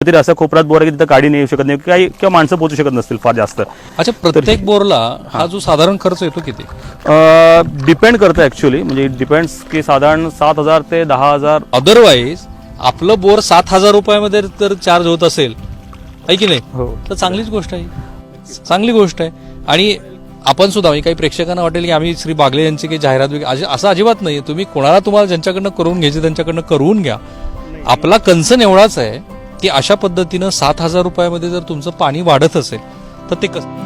तरी असा कोपऱ्यात बोर आहे की तिथं गाडी नाही येऊ शकत नाही काही किंवा माणसं पोहोचू शकत नसतील फार जास्त. अच्छा, प्रत्येक बोरला हा जो साधारण खर्च येतो किती? डिपेंड करतं ॲक्च्युली, म्हणजे इट डिपेंड्स की साधारण 7,000 ते 10,000. अदरवाईज आपलं बोर 7,000 रुपयामध्ये तर चार्ज होत असेल, आहे की नाही? हो. तर चांगलीच गोष्ट आहे, चांगली गोष्ट आहे. आणि आपण सुद्धा म्हणजे काही प्रेक्षकांना वाटेल की आम्ही श्री बागले यांची काही जाहिरात वगैरे असं अजिबात नाही. तुम्ही तुम्हाला ज्यांच्याकडनं करून घ्यायचे त्यांच्याकडनं करून घ्या. आपला कन्सर्न एवढाच आहे की अशा पद्धतीनं 7,000 रुपयामध्ये जर तुमचं पाणी वाढत असेल तर ते कसं.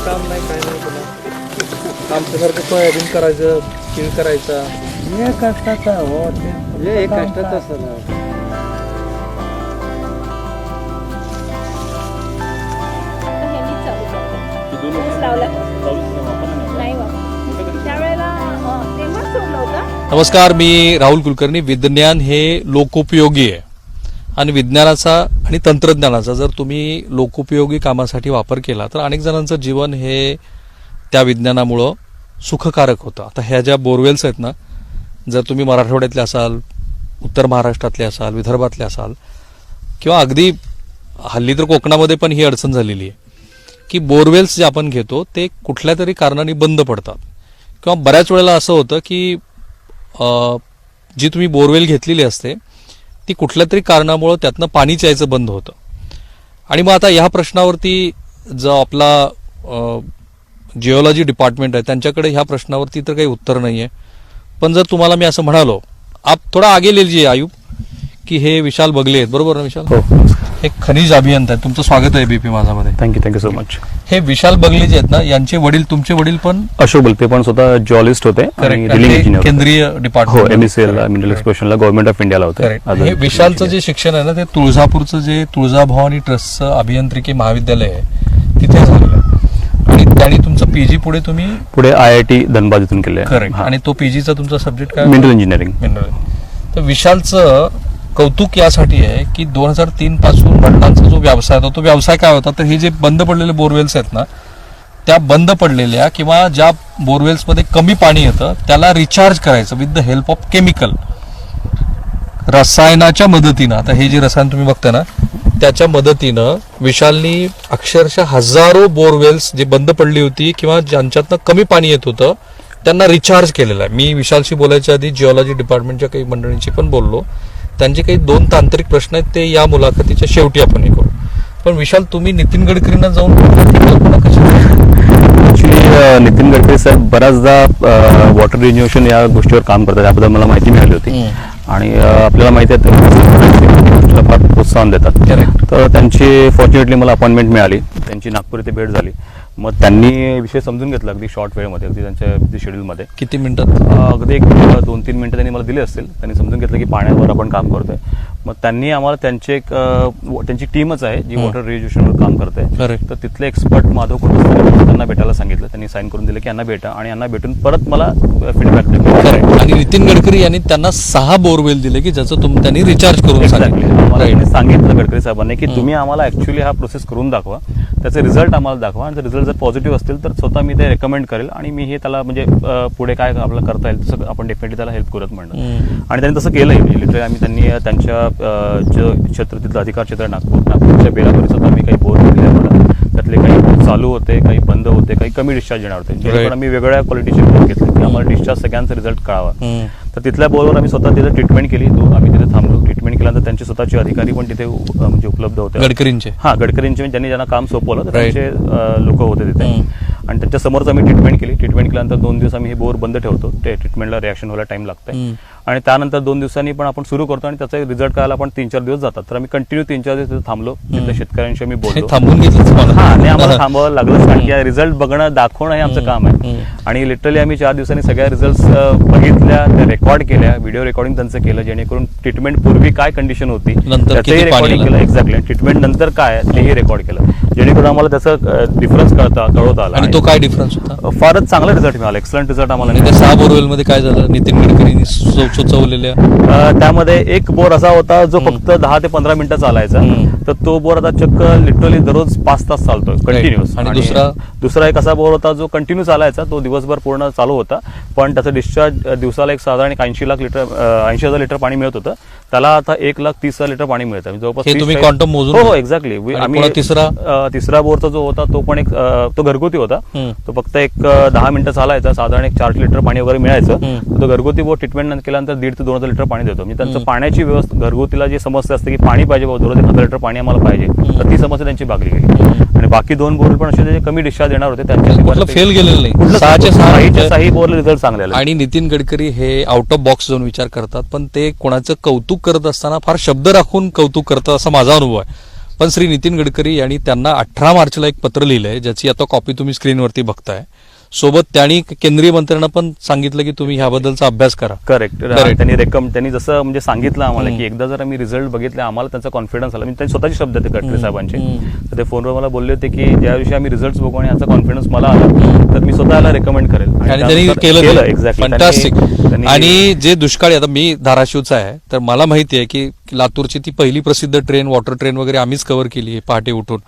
काम नाही काय नाही पुन्हा आमच्यासारखं सोयाबीन करायचं, तीळ करायचा, हे कष्टाचा हो, हे कष्टाचं असतं. नमस्कार, मी राहुल कुलकर्णी. विज्ञान हे लोकोपयोगी आहे आणि विज्ञानाचा आणि तंत्रज्ञानाचा जर तुम्ही लोकोपयोगी कामासाठी वापर केला तर अनेक जणांचं जीवन हे त्या विज्ञानामुळं सुखकारक होतं. आता ह्या ज्या बोरवेल्स आहेत ना, जर तुम्ही मराठवाड्यातले असाल, उत्तर महाराष्ट्रातले असाल, विदर्भातले असाल किंवा अगदी हल्ली तर कोकणामध्ये पण ही अडचण झालेली आहे की बोरवेल्स जे आपण घेतो ते कुठल्या तरी कारणाने बंद पडतात किंवा बऱ्याच वेळेला असं होतं की जी तुम्ही बोरवेल घेतलेली असते ती कुठल्या तरी कारणामुळं त्यातनं पाणी यायचं बंद होतं. आणि मग आता ह्या प्रश्नावरती जो आपला जिओलॉजी डिपार्टमेंट आहे त्यांच्याकडे ह्या प्रश्नावरती तर काही उत्तर नाही आहे. पण जर तुम्हाला मी असं म्हणालो, आप थोडा आगे ले लीजिए आयुब, की हे विशाल बगले आहेत, बरोबर ना विशाल? हो, हे खनिज अभियंता आहेत. तुमचं स्वागत आहे बीपी माझामध्ये. Thank you so much. हे विशाल बगले जे आहेत ना, यांचे वडील, तुमचे वडील पण अशोक बोलते, पण स्वतः जॉलिस्ट होते आणि ड्रिलिंग इंजिनियर, केंद्रीय हो, डिपार्टमेंट एमएससीएल मिनरल एक्सप्लोरेशनला गव्हर्नमेंट ऑफ इंडियाला होते. हे विशालचं जे शिक्षण आहे ना ते तुळजापूरचं जे तुळजाभवानी ट्रस्टचं अभियांत्रिकी महाविद्यालय आहे तिथे झालेलं आहे. आणि त्यांनी तुमचं पीजी पुढे IIT धनबाद इथून केले. करेक्ट. आणि तो पीजीचा तुमचा सब्जेक्ट काय? Mineral engineering. तर विशालचं कौतुक यासाठी आहे की 2003 पासून वडिलांचा जो व्यवसाय होता तो व्यवसाय काय होता, तर हे जे बंद पडलेले बोरवेल्स आहेत ना, त्या बंद पडलेल्या किंवा ज्या बोरवेल्समध्ये कमी पाणी येतं त्याला रिचार्ज करायचं with the help of chemical, रसायनाच्या मदतीनं. आता हे जे रसायन तुम्ही बघता ना त्याच्या मदतीनं विशालनी अक्षरशः हजारो बोरवेल्स जे बंद पडली होती किंवा ज्यांच्यातनं कमी पाणी येत होतं त्यांना रिचार्ज केलेलं आहे. मी विशालशी बोलायच्या आधी जिओलॉजी डिपार्टमेंटच्या काही मंडळींशी पण बोललो. त्यांचे काही 2 तांत्रिक प्रश्न आहेत ते या मुलाखतीच्या शेवटी आपण हे करू. पण विशाल, तुम्ही नितीन गडकरींना जाऊन ऍक्च्युली नितीन गडकरी साहेब बऱ्याचदा वॉटर रिन्युएशन या गोष्टीवर काम करतात, याबद्दल मला माहिती मिळाली होती. आणि आपल्याला माहिती आहे गोष्टीला फार प्रोत्साहन देतात. तर त्यांची फॉर्च्युनेटली मला अपॉइंटमेंट मिळाली, त्यांची नागपूर इथे भेट झाली. मग त्यांनी विषय समजून घेतला अगदी शॉर्ट वेळमध्ये, अगदी त्यांच्या शेड्यूलमध्ये. किती मिनिटात? अगदी 2-3 मिनिटं त्यांनी मला दिले असतील. त्यांनी समजून घेतलं की पाण्यावर आपण काम करतोय. मग त्यांनी आम्हाला त्यांची टीमच आहे जी वॉटर रिन्युएशनवर काम करते. तर तिथले एक्सपर्ट माधव कुटुंब त्यांना भेटायला सांगितलं. त्यांनी साईन करून दिलं की यांना भेटा आणि यांना भेटून परत मला फीडबॅक द्या. आणि नितीन गडकरी यांनी त्यांना 6 बोरवेल दिले की ज्याचं त्यांनी रिचार्ज करून सांगितलं गडकरी साहेबांनी की तुम्ही आम्हाला ऍक्च्युली हा प्रोसेस करून दाखवा, त्याचे रिझल्ट आम्हाला दाखवा, आणि जर रिझल्ट जर पॉझिटिव्ह असतील तर स्वतः मी ते रेकमेंड करेल आणि मी हे त्याला म्हणजे पुढे काय आपल्याला करता येईल तसं आपण डेफिनेटली त्याला हेल्प करत म्हणणं. आणि त्यांनी तसं केलंय. लिटरली आम्ही त्यांनी त्यांच्या क्षेत्र तिथलं अधिकार क्षेत्र नागपूरच्या बेलावरी सुद्धा मी काही बोर दिले मला. त्यातले काही चालू होते, काही बंद होते, काही कमी डिस्चार्ज येणार होते. जेणेकरून आम्ही वेगवेगळ्या क्वालिटीचे बोर घेतले की आम्हाला डिस्चार्ज सगळ्यांचा रिझल्ट कळावा. तर तिथल्या बोरवर आम्ही स्वतः तिथे ट्रीटमेंट केली. आम्ही तिथे थांबलो. ट्रीटमेंट केल्यानंतर त्यांचे स्वतःचे अधिकारी पण तिथे म्हणजे उपलब्ध होते. गडकरींचे ज्यांनी ज्यांना काम सोपवलं त्यांचे लोक होते तिथे. आणि त्याच्या समोरच आम्ही ट्रीटमेंट केल्यानंतर 2 दिवस आम्ही हे बोर बंद ठेवतो, ते ट्रीटमेंटला रिॲक्शन व्हायला टाइम लागतंय आणि त्यानंतर 2 दिवसांनी पण आपण सुरू करतो आणि त्याचा रिझल्ट कळायला आपण 3-4 दिवस जातात. तर आम्ही कंटिन्यू 3-4 दिवस तिथे थांबलो, तिथे शेतकऱ्यांशी आम्ही बोललो. थांबून घेतलं तुम्हाला? हा, नाही आम्हाला थांबावं लागलंच, कारण की रिझल्ट बघणं दाखवणं हे आमचं काम आहे. आणि लिटरली आम्ही 4 दिवसांनी सगळ्या रिझल्ट बघितल्या, त्या रेकॉर्ड केल्या, व्हिडिओ रेकॉर्डिंग त्यांचं केलं, जेणेकरून ट्रीटमेंट पूर्वी काय कंडिशन होती त्याचंही रेकॉर्डिंग केलं. एक्झॅक्टली. ट्रीटमेंट नंतर काय तेही रेकॉर्ड केलं, जेणेकरून आम्हाला त्याचा डिफरन्स कळवता आला. आणि तो काय डिफरन्स होता? फारच चांगला रिझल्ट मिळाला, एक्सलंट रिझल्ट आम्हाला आणि त्या मिळाला. 6 बोरवेल मध्ये काय झालं? नितीन गडकरींनी सुचवलेल्या त्यामध्ये एक बोर असा होता जो फक्त 10 ते 15 मिनिटं चालायचा, तर तो बोर आता चक्क लिटरली दररोज 5 तास चालतोय कंटिन्युअस. आणि दुसरा एक असा बोर होता जो कंटिन्यू चालायचा, तो दिवसभर पूर्ण चालू होता, पण त्याचं डिस्चार्ज दिवसाला एक साधारण 80,000 लिटर पाणी मिळत होतं. त्याला आता 1,30,000 लिटर पाणी मिळतं, जवळपास. हे तुम्ही क्वांटम मोजून? हो, एक्झॅक्टली. आम्ही तिसरा बोरचा जो होता तो पण तो घरगुती होता, तो फक्त एक 10 मिनिटं चालायचा, साधारण 4 लिटर पाणी वगैरे मिळायचं. तो घरगुती बोर ट्रीटमेंट केल्यानंतर 1,500 ते 2,000 लिटर पाणी देतो. म्हणजे त्यांचं पाण्याची व्यवस्था, घरगुतीला जी समस्या असते की पाणी पाहिजे, दररोज 1,000 लिटर पाणी आम्हाला पाहिजे, तर ती समस्या त्यांची भागली गेली. आणि बाकी 2 बोर पण असे जे कमी डिस्चार्ज देणार होते त्यांच्या फेल गेलेलं नाही. 6 बोरला रिझल्ट चांगले आले. आणि नितीन गडकरी हे आउट ऑफ बॉक्स जाऊन विचार करतात, पण ते कोणाचं कौतुक करत असताना फार शब्द राखून कौतुक करतात असा माझा अनुभव आहे. पण श्री नितीन गडकरी यांनी त्यांना 18 मार्चला एक पत्र लिहिलंय, ज्याची आता कॉपी तुम्ही स्क्रीनवरती बघताय. सोबत त्यांनी केंद्रीय मंत्र्यांना पण सांगितलं की तुम्ही ह्याबद्दलचा अभ्यास करा. करेक्ट. त्यांनी जसं म्हणजे सांगितलं आम्हाला की एकदा जर आम्ही रिझल्ट बघितले, आम्हाला त्यांचा कॉन्फिडन्स आला. म्हणजे त्यांनी स्वतःचे शब्द ते गडकरी साहेबांचे, तर ते फोनवर मला बोलले होते की ज्या दिवशी आम्ही रिझल्ट बघू आणि याचा कॉन्फिडन्स मला आला, तर मी स्वतःला रेकमेंड करेल. आणि त्यांनी केलं एक्झॅक्टली. फॅन्टास्टिक. आणि जे दुष्काळी, आता मी धाराशिवचा आहे, तर मला माहिती आहे की लातूरची ती पहिली प्रसिद्ध ट्रेन, वॉटर ट्रेन वगैरे आम्हीच कव्हर केली पहाटे उठून.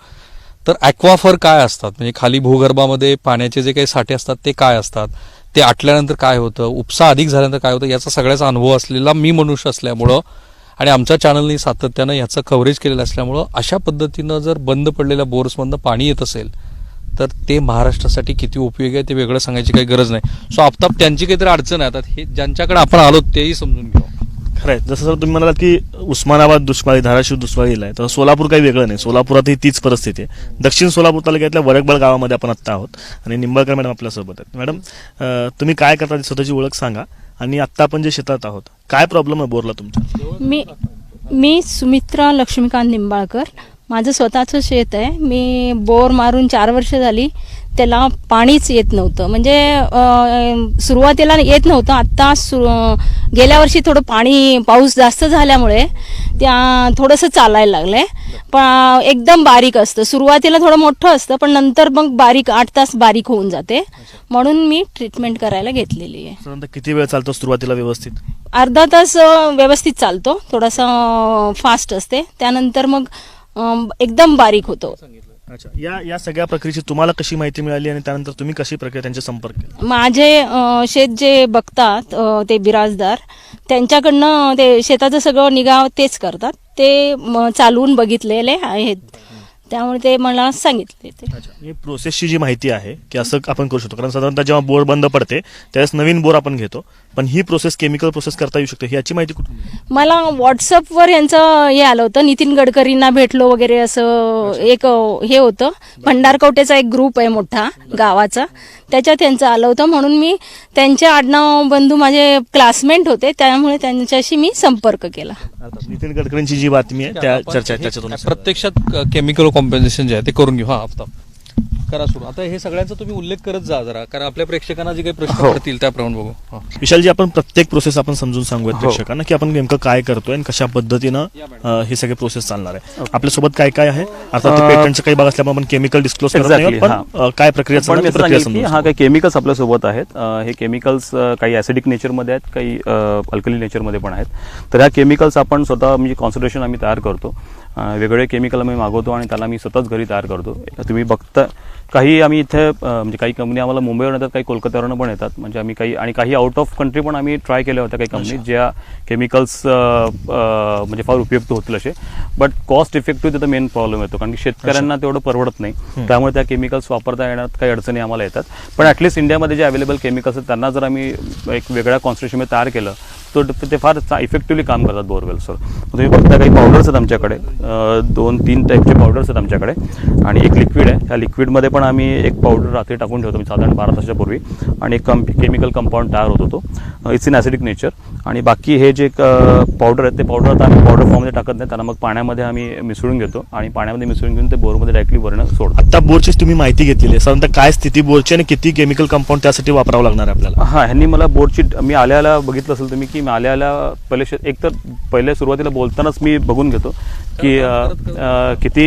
तर ॲक्वाफर काय असतात, म्हणजे खाली भूगर्भामध्ये पाण्याचे जे काही साठे असतात ते काय असतात, ते आटल्यानंतर काय होतं, उपसा अधिक झाल्यानंतर काय होतं, याचा सगळ्याचा अनुभव असलेला मी मनुष्य असल्यामुळं आणि आमच्या चॅनलनी सातत्यानं याचं कव्हरेज केलेलं असल्यामुळं अशा पद्धतीनं जर बंद पडलेल्या बोर्समधनं पाणी येत असेल तर ते महाराष्ट्रासाठी किती उपयोगी आहे ते वेगळं सांगायची काही गरज नाही. सो आफताब, त्यांची काहीतरी अडचण आहे, आता हे ज्यांच्याकडे आपण आलो तेही समजून घेऊ. खरंय. जसं सर तुम्ही म्हणालात की उस्मानाबाद दुष्काळी, धाराशिव दुष्काळीला आहे, तर सोलापूर काही वेगळं नाही. सोलापुरातही तीच परिस्थिती आहे. दक्षिण सोलापूर तालुक्यातल्या वरकबळ गावामध्ये आपण आत्ता आहोत आणि निंबाळकर मॅडम आपल्यासोबत आहेत. मॅडम, तुम्ही काय करता, स्वतःची ओळख सांगा आणि आत्ता आपण जे शेतात आहोत, काय प्रॉब्लेम आहे बोरला तुमच्या? मी सुमित्रा लक्ष्मीकांत निंबाळकर. माझं स्वतःचं शेत आहे. मी बोर मारून 4 वर्ष झाली, त्याला पाणीच येत नव्हतं. म्हणजे सुरुवातीला येत नव्हतं. आत्ता गेल्या वर्षी थोडं पाऊस जास्त झाल्यामुळे त्या थोडंसं चालायला लागलंय, पण एकदम बारीक असतं. सुरुवातीला थोडं मोठं असतं, पण नंतर मग बारीक 8 तास बारीक होऊन जाते. म्हणून मी ट्रीटमेंट करायला घेतलेली आहे. साधारणतः किती वेळ चालतो सुरुवातीला व्यवस्थित? अर्धा तास व्यवस्थित चालतो, थोडासा फास्ट असते, त्यानंतर मग एकदम बारीक होतो. अच्छा. या सगळ्या प्रक्रियेची तुम्हाला कशी माहिती मिळाली आणि त्यानंतर तुम्ही कशी प्रक्रिया त्यांचे संपर्क केला? माझे शेत जे बघतात ते बिराजदार, त्यांच्याकडनं ते शेताचं सगळं निगा तेच करतात. ते चालवून बघितलेले आहेत, त्यामुळे ते मला सांगितले. ही प्रोसेसची जी माहिती आहे की असं आपण करू शकतो, कारण साधारणतः जेव्हा बोर बंद पडते त्यावेळेस नवीन बोर आपण घेतो, पण ही प्रोसेस केमिकल प्रोसेस करता येऊ शकते, याची माहिती कुठून? मला व्हॉट्सअपवर यांचं हे आलं होतं, नितीन गडकरींना भेटलो वगैरे असं एक हे होतं. भंडारकवटेचा एक ग्रुप आहे मोठा गावाचा, त्याच्यात त्यांचं आलं होतं. म्हणून मी त्यांचे आडनाव बंधू माझे क्लासमेट होते, त्यामुळे त्यांच्याशी मी संपर्क केला. नितीन गडकरींची जी बातमी आहे त्या चर्चा त्याच्यातून प्रत्यक्षात केमिकल कॉम्पेन्सेशन जे आहे ते करून घेऊ. हा, आफताब करा सुरू. आता हे सगळ्यांचा तुम्ही उल्लेख करत जा जरा, कारण आपल्या प्रेक्षकांना जे काही प्रश्न पडतील त्याप्रमाणे बघू. विशालजी, आपण प्रत्येक प्रोसेस आपण समजून सांगूयात प्रेक्षकांना की आपण नेमकं काय करतोय आणि कशा पद्धतीनं हे सगळे प्रोसेस चालणार आहे. आपल्यासोबत काय काय आहे? अर्थात पेटंटचं काही भाग असल्यामुळे आपण केमिकल डिस्क्लोज करत नाही, पण काय प्रक्रिया चालणार? काही केमिकल्स आपल्यासोबत आहेत. हे केमिकल्स काही ऍसिडिक नेचरमध्ये आहेत, काही अल्कली नेचरमध्ये पण आहेत. तर ह्या केमिकल्स आपण स्वतः म्हणजे कॉन्सन्ट्रेशन आम्ही तयार करतो. वेगवेगळे केमिकल आम्ही मागवतो आणि त्याला मी स्वतःच घरी तयार करतो. तुम्ही बघता काही आम्ही इथे म्हणजे काही कंपनी आम्हाला मुंबईवरून येतात, काही कोलकात्यावरून पण येतात. म्हणजे आम्ही काही आउट ऑफ कंट्री पण आम्ही ट्राय केल्या होत्या काही कंपनी, ज्या केमिकल्स म्हणजे फार उपयुक्त होतील असे. बट कॉस्ट इफेक्टिव्ह तिथं मेन प्रॉब्लेम येतो, कारण की शेतकऱ्यांना तेवढं परवडत नाही. त्यामुळे त्या केमिकल्स वापरता येण्यात काही अडचणी आम्हाला येतात. पण ॲटलिस्ट इंडियामध्ये जे अवेलेबल केमिकल्स आहेत त्यांना जर आम्ही एक वेगळ्या कॉन्सन्ट्रेशनमध्ये तयार केलं तो ते फार इफेक्टिव्हली काम करतात बोरवेल सर. तुम्ही बघता काही पावडर्स आहेत आमच्याकडे, 2-3 टाईपचे पावडर्स आहेत आमच्याकडे आणि एक लिक्विड आहे. ह्या लिक्विडमध्ये पण आम्ही एक पावडर रात्री टाकून ठेवतो साधारण 12 तासाच्या आणि एक केमिकल कंपाऊंड तयार होतो तो. It's in acidic nature. आणि बाकी हे जे पावडर आहेत ते पावडर आता आम्ही पावडर फॉर्ममध्ये टाकत नाही, त्यांना मग पाण्यामध्ये आम्ही मिसळून घेतो आणि पाण्यामध्ये मिसळून घेऊन ते बोरमध्ये डायरेक्टली वरण सोडतो. आता बोरची तुम्ही माहिती घेतलेली आहे, साधारणतः काय स्थिती बोरची आणि किती केमिकल कंपाऊंड त्यासाठी वापरावं लागणार आहे आपल्याला? हां, ह्यांनी मला बोरची मी आल्याला बघितलं असेल तुम्ही की मी आल्याला पहिले सुरुवातीला बोलतानाच मी बघून घेतो की किती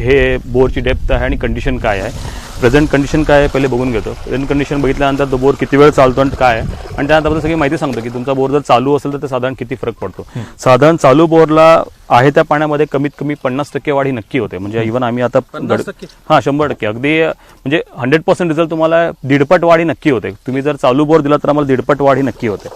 हे बोरची डेप्थ आहे आणि कंडिशन काय आहे, प्रेझेंट कंडिशन काय आहे पहिले बघून घेतो. प्रेझेंट कंडिशन बघितल्यानंतर तो बोर किती वेळ चालतो आणि काय आहे आणि त्यानंतर सगळी माहिती सांगतो की तुमचा बोर जर चालू असेल तर ते साधारण किती फरक पडतो. साधारण चालू बोरला आहे त्या पाण्यामध्ये कमीत कमी 50% वाढ ही नक्की होते. म्हणजे इव्हन आम्ही आता 100% अगदी म्हणजे 100% रिझल्ट तुम्हाला 1.5 वाढ ही नक्की होते. तुम्ही जर चालू बोर दिला तर आम्हाला 1.5 वाढ ही नक्की होते.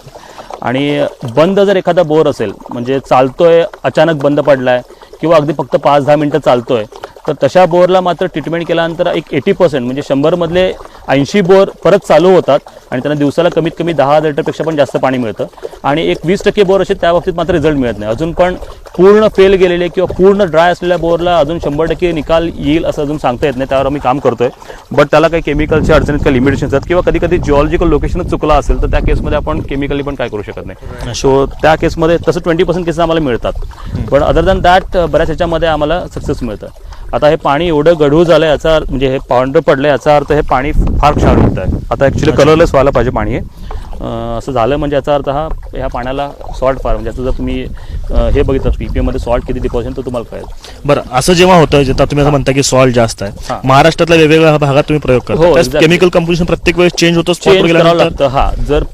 आणि बंद जर एखादा बोर असेल म्हणजे चालतोय अचानक बंद पडलाय किंवा अगदी फक्त 5-10 मिनिटं चालतोय तर तशा बोरला मात्र ट्रीटमेंट केल्यानंतर एक 80% म्हणजे 100 मधले 80 बोर परत चालू होतात आणि त्यांना दिवसाला कमीत कमी 10 लिटरपेक्षा पण जास्त पाणी मिळतं. आणि एक 20% बोर असे त्या बाबतीत मात्र रिझल्ट मिळत नाही. अजून पण पूर्ण फेल गेलेले किंवा पूर्ण ड्राय असलेल्या बोरला अजून 100% निकाल येईल असं अजून सांगता येत नाही. त्यावर आम्ही काम करतोय. बट त्याला काही केमिकलच्या अडचणीत काही लिमिटेशन्स आहेत किंवा कधी कधी जिओलॉजिकल लोकेशनच चुकला असेल तर त्या केसमध्ये आपण केमिकली पण काय करू शकत नाही. सो त्या केसमध्ये तसं 20% केसेस आम्हाला मिळतात. पण अदर दॅन दॅट बऱ्याच ह्याच्यामध्ये आम्हाला सक्सेस मिळतं. आता हे पाणी एवढं गढूळ झालं याचा म्हणजे हे पांढरं पडलं याचा अर्थ हे पाणी फार क्षार होत आहे. आता ॲक्च्युली कलरलेस व्हायला पाहिजे पाणी हे. असं झालं म्हणजे याचा अर्थ ह्या पाण्याला सॉल्ट फार म्हणजे जर तुम्ही हे बघितलं PPM मध्ये सॉल्ट किती डिपॉझिट तर तुम्हाला कळेल. बरं, असं जेव्हा होतं जेव्हा तुम्ही असं म्हणता की सॉल्ट जास्त आहे, महाराष्ट्रातल्या वेगवेगळ्या भागात तुम्ही प्रयोग करता, केमिकल कंपोजिशन प्रत्येक वेळेस चेंज होतं, चेंज करावं लागतं. हा, जर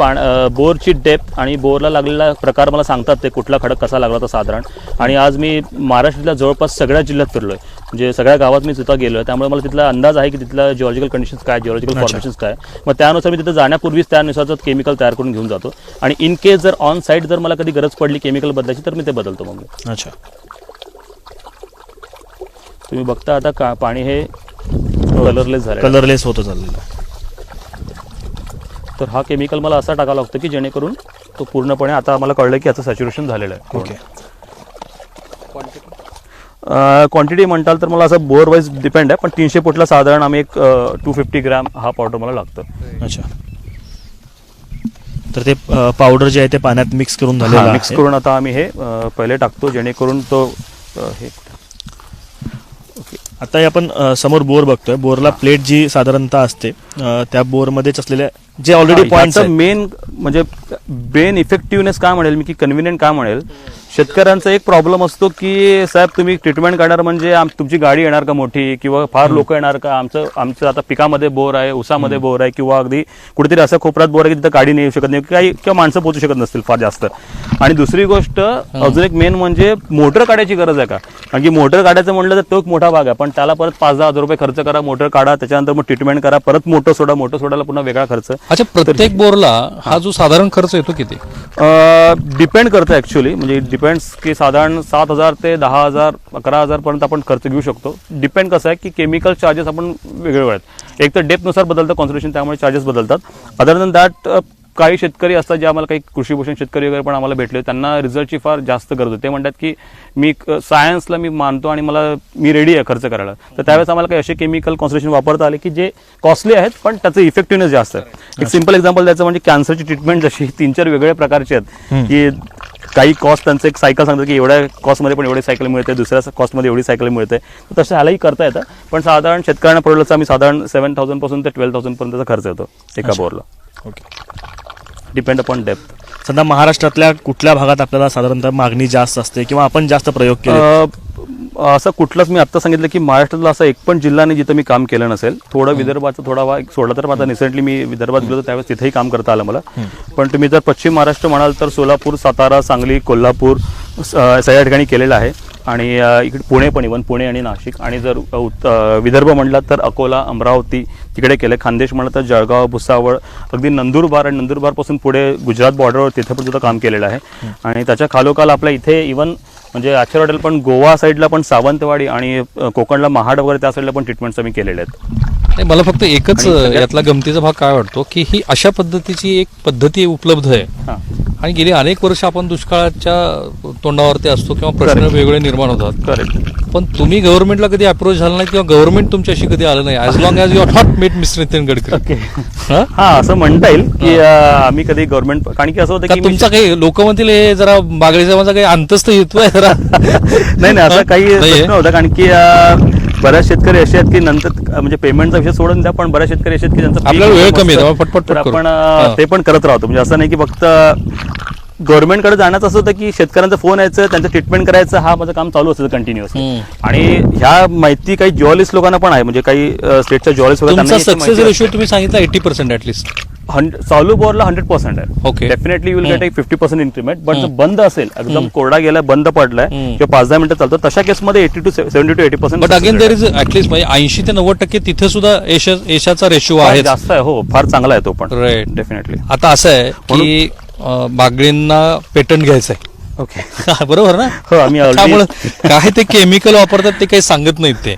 बोरची डेप्थ आणि बोरला लागलेला प्रकार मला सांगतात ते कुठला खडक कसा लागला होता साधारण. आणि आज मी महाराष्ट्रातल्या जवळपास सगळ्या जिल्ह्यात फिरलोय म्हणजे सगळ्या गावात मी तिथं गेलोय. त्यामुळे मला तिथला अंदाज आहे की तिथला जिओलॉजिकल कंडिशन्स काय, जिओलॉजिकल फॉर्मेशन्स काय. मग त्यानुसार मी तिथं जाण्यापूर्वीच त्यानुसारच केमिकल तयार करून घेऊन जातो. आणि इन केस जर ऑन साईट जर मला कधी गरज पडली केमिकल बदलायची तर मी ते बदलतो. मग अच्छा, तुम्ही बघता आता पाणी हे कलरलेस होतं चाललेलं. तर हा केमिकल मला असा टाकावा लागतो की जेणेकरून तो पूर्णपणे आता आम्हाला कळलं की याचं सॅच्युरेशन झालेलं आहे. ओके, क्वांटिटी म्हणताल तर मला असं बोर वाईज डिपेंड आहे. पण 300 फुटला साधारण आम्ही एक 250 ग्रॅम हा पावडर मला लागतं. अच्छा, तर ते पावडर जे आहे ते पाण्यात मिक्स करून झालेलं मिक्स करून आता आम्ही हे पहिले टाकतो जेणेकरून तो हे. आता हे आपण समोर बोर बघतोय. बोरला प्लेट जी साधारणतः असते त्या बोरमध्येच असलेल्या जे ऑलरेडी पॉइंट्स मेन म्हणजे मेन इफेक्टिव्हनेस काय म्हणेल मी की कन्व्हिनियंट काय म्हणेल. शेतकऱ्यांचा एक प्रॉब्लेम असतो की साहेब तुम्ही ट्रीटमेंट करणार म्हणजे तुमची गाडी येणार का मोठी किंवा फार लोक येणार का. आमचं आता पिकामध्ये बोर आहे, उसामध्ये बोर आहे किंवा अगदी कुठेतरी असं कोपऱ्यात बोर आहे की तिथं गाडी नाही येऊ शकत नाही काही किंवा माणसं पोहोचू शकत नसतील फार जास्त. आणि दुसरी गोष्ट अजून एक मेन म्हणजे मोटर काढायची गरज आहे का. कारण की मोटर काढायचं म्हणलं तर तो एक मोठा भाग आहे. पण त्याला परत 5-10 हजार रुपये खर्च करा, मोटर काढा, त्याच्यानंतर मग ट्रीटमेंट करा, परत मोटर सोडायला पुन्हा वेगळा खर्च. अच्छा, प्रत्येक बोरला हा जो साधारण खर्च येतो किती डिपेंड करतं ऍक्च्युअली. म्हणजे डिपेंड्स की साधारण 7,000 ते 10,000 11,000 पर्यंत आपण खर्च घेऊ शकतो. डिपेंड कसं आहे की केमिकल चार्जेस आपण वेगवेगळे आहेत. एक तर डेप्थनुसार बदलतं कॉन्सन्ट्रेशन, त्यामुळे चार्जेस बदलतात. अदर दॅन दॅट काही शेतकरी असतात जे आम्हाला काही कृषीभूषण शेतकरी वगैरे पण आम्हाला भेटले, त्यांना रिझल्टची फार जास्त गरज होती. ते म्हणतात की मी सायन्सला मी मानतो आणि मी रेडी आहे खर्च करायला. तर त्यावेळेस आम्हाला काही असे केमिकल कॉन्सन्ट्रेशन वापरता आले की जे कॉस्टली आहेत पण त्याचं इफेक्टिव्हनेस जास्त आहे. एक सिम्पल एक्झाम्पल द्यायचं म्हणजे कॅन्सरची ट्रीटमेंट जशी 3-4 वेगवेगळ्या प्रकारचे आहेत की काही कॉस्ट त्यांचं एक सायकल सांगतात की एवढ्या कॉस्टमध्ये पण एवढी सायकल मिळते, दुसऱ्या कॉस्टमध्ये एवढी सायकल मिळते. तर तसं ह्यालाही करता येतं. पण साधारण शेतकऱ्यांना परवडलं आम्ही साधारण 7,000 पासून ते 12,000 पर्यंतचा खर्च येतो एका बोरला. Okay, depend upon depth. सध्या महाराष्ट्रातल्या कुठल्या भागात आपल्याला साधारणतः मागणी जास्त असते किंवा आपण जास्त प्रयोग केले? असं कुठलंच मी आता सांगितलं की महाराष्ट्रातला असा एक पण जिल्हा नाही जिथं मी काम केलं नसेल. थोडं विदर्भाचा थोडा भाग सोडला तर आता रिसेंटली मी विदर्भात गेलो तर त्यावेळेस तिथेही काम करता आलं मला. पण तुम्ही जर पश्चिम महाराष्ट्र म्हणाल तर सोलापूर, सातारा, सांगली, कोल्हापूर सगळ्या ठिकाणी केलेलं आहे. आणि इकडे पुणे पण इव्हन पुणे आणि नाशिक. आणि जर विदर्भ म्हणला तर अकोला, अमरावती तिकडे केलं. खानदेश म्हणलं तर जळगाव, भुसावळ, अगदी नंदुरबार आणि नंदुरबारपासून पुढे गुजरात बॉर्डरवर तिथे पण सुद्धा काम केलेलं आहे. आणि त्याच्या खालोखाल आपल्या इथे इव्हन म्हणजे आचरवाड्याला पण गोवा साईडला पण सावंतवाडी आणि कोकणला महाड वगैरे त्या साईडला पण ट्रीटमेंट्स आम्ही केलेले आहेत. नाही, मला फक्त एकच आणि सगळ्यात- यातला गमतीचा भाग काय वाटतो की ही अशा पद्धतीची एक पद्धती उपलब्ध आहे हां आणि गेली अनेक वर्ष आपण दुष्काळाच्या तोंडावरती असतो किंवा प्रश्न Correct. वेगळे निर्माण होतात. करेक्ट. पण तुम्ही गव्हर्नमेंटला कधी अप्रोच झाला नाही किंवा गव्हर्नमेंट तुमच्याशी कधी आलं नाही as long as you are not meet mister Nitin Gadkari. Okay. हा? हा असं म्हणता येईल की आम्ही कधी गव्हर्नमेंट, कारण की असं होतं का की तुमचा काही लोक म्हणतील हे जरा बागडे साहेबांचा काही अंतस्थ हेतू आहे जरा नाही असं काही नाहीये? प्रश्न होता, कारण की बऱ्याच शेतकरी असे आहेत की नंतर म्हणजे पेमेंटचा विषय सोडून द्या, पण बऱ्याच शेतकरी असे आहेत की ज्यांचं पीक आपल्याला वेळ एकदम कमी आहे, असतं, त्यामुळे पटपट तर करू. आपण हा. ते पण करत राहतो. म्हणजे असं नाही की फक्त गव्हर्नमेंटकडे जाण्याचं असं होतं की शेतकऱ्यांचा फोन यायचं, त्यांचं ट्रीटमेंट करायचं, हा माझं काम चालू असतं कंटिन्युअस. आणि ह्या माहिती काही ज्युअलिस्ट लोकांना पण आहे, म्हणजे काही स्टेटच्या ज्युअलिस्ट तुमचा सक्सेस रेशो तुम्ही सांगितला 80% ऍटलिस्ट. चालू बोरला 100% आहे. Okay. Definitely you will get 50% increment. But जर बंद असेल, एकदम कोरडा गेलाय, बंद पडलाय किंवा 5-10 मिनिटं चालतो, तशा केसमध्ये 70 to 80%. But again there is at least म्हणजे 80 ते 90% तिथे सुद्धा यशाचा रेशो आहे. जास्त आहे. हो, फार चांगला आहे तो पण. Right. डेफिनेटली. आता असं आहे की बागडींना पेटंट घ्यायचंय. ओके. बरोबर ना. हो, आम्ही already- त्यामुळे काय ते केमिकल वापरतात ते काही सांगत नाहीत ते.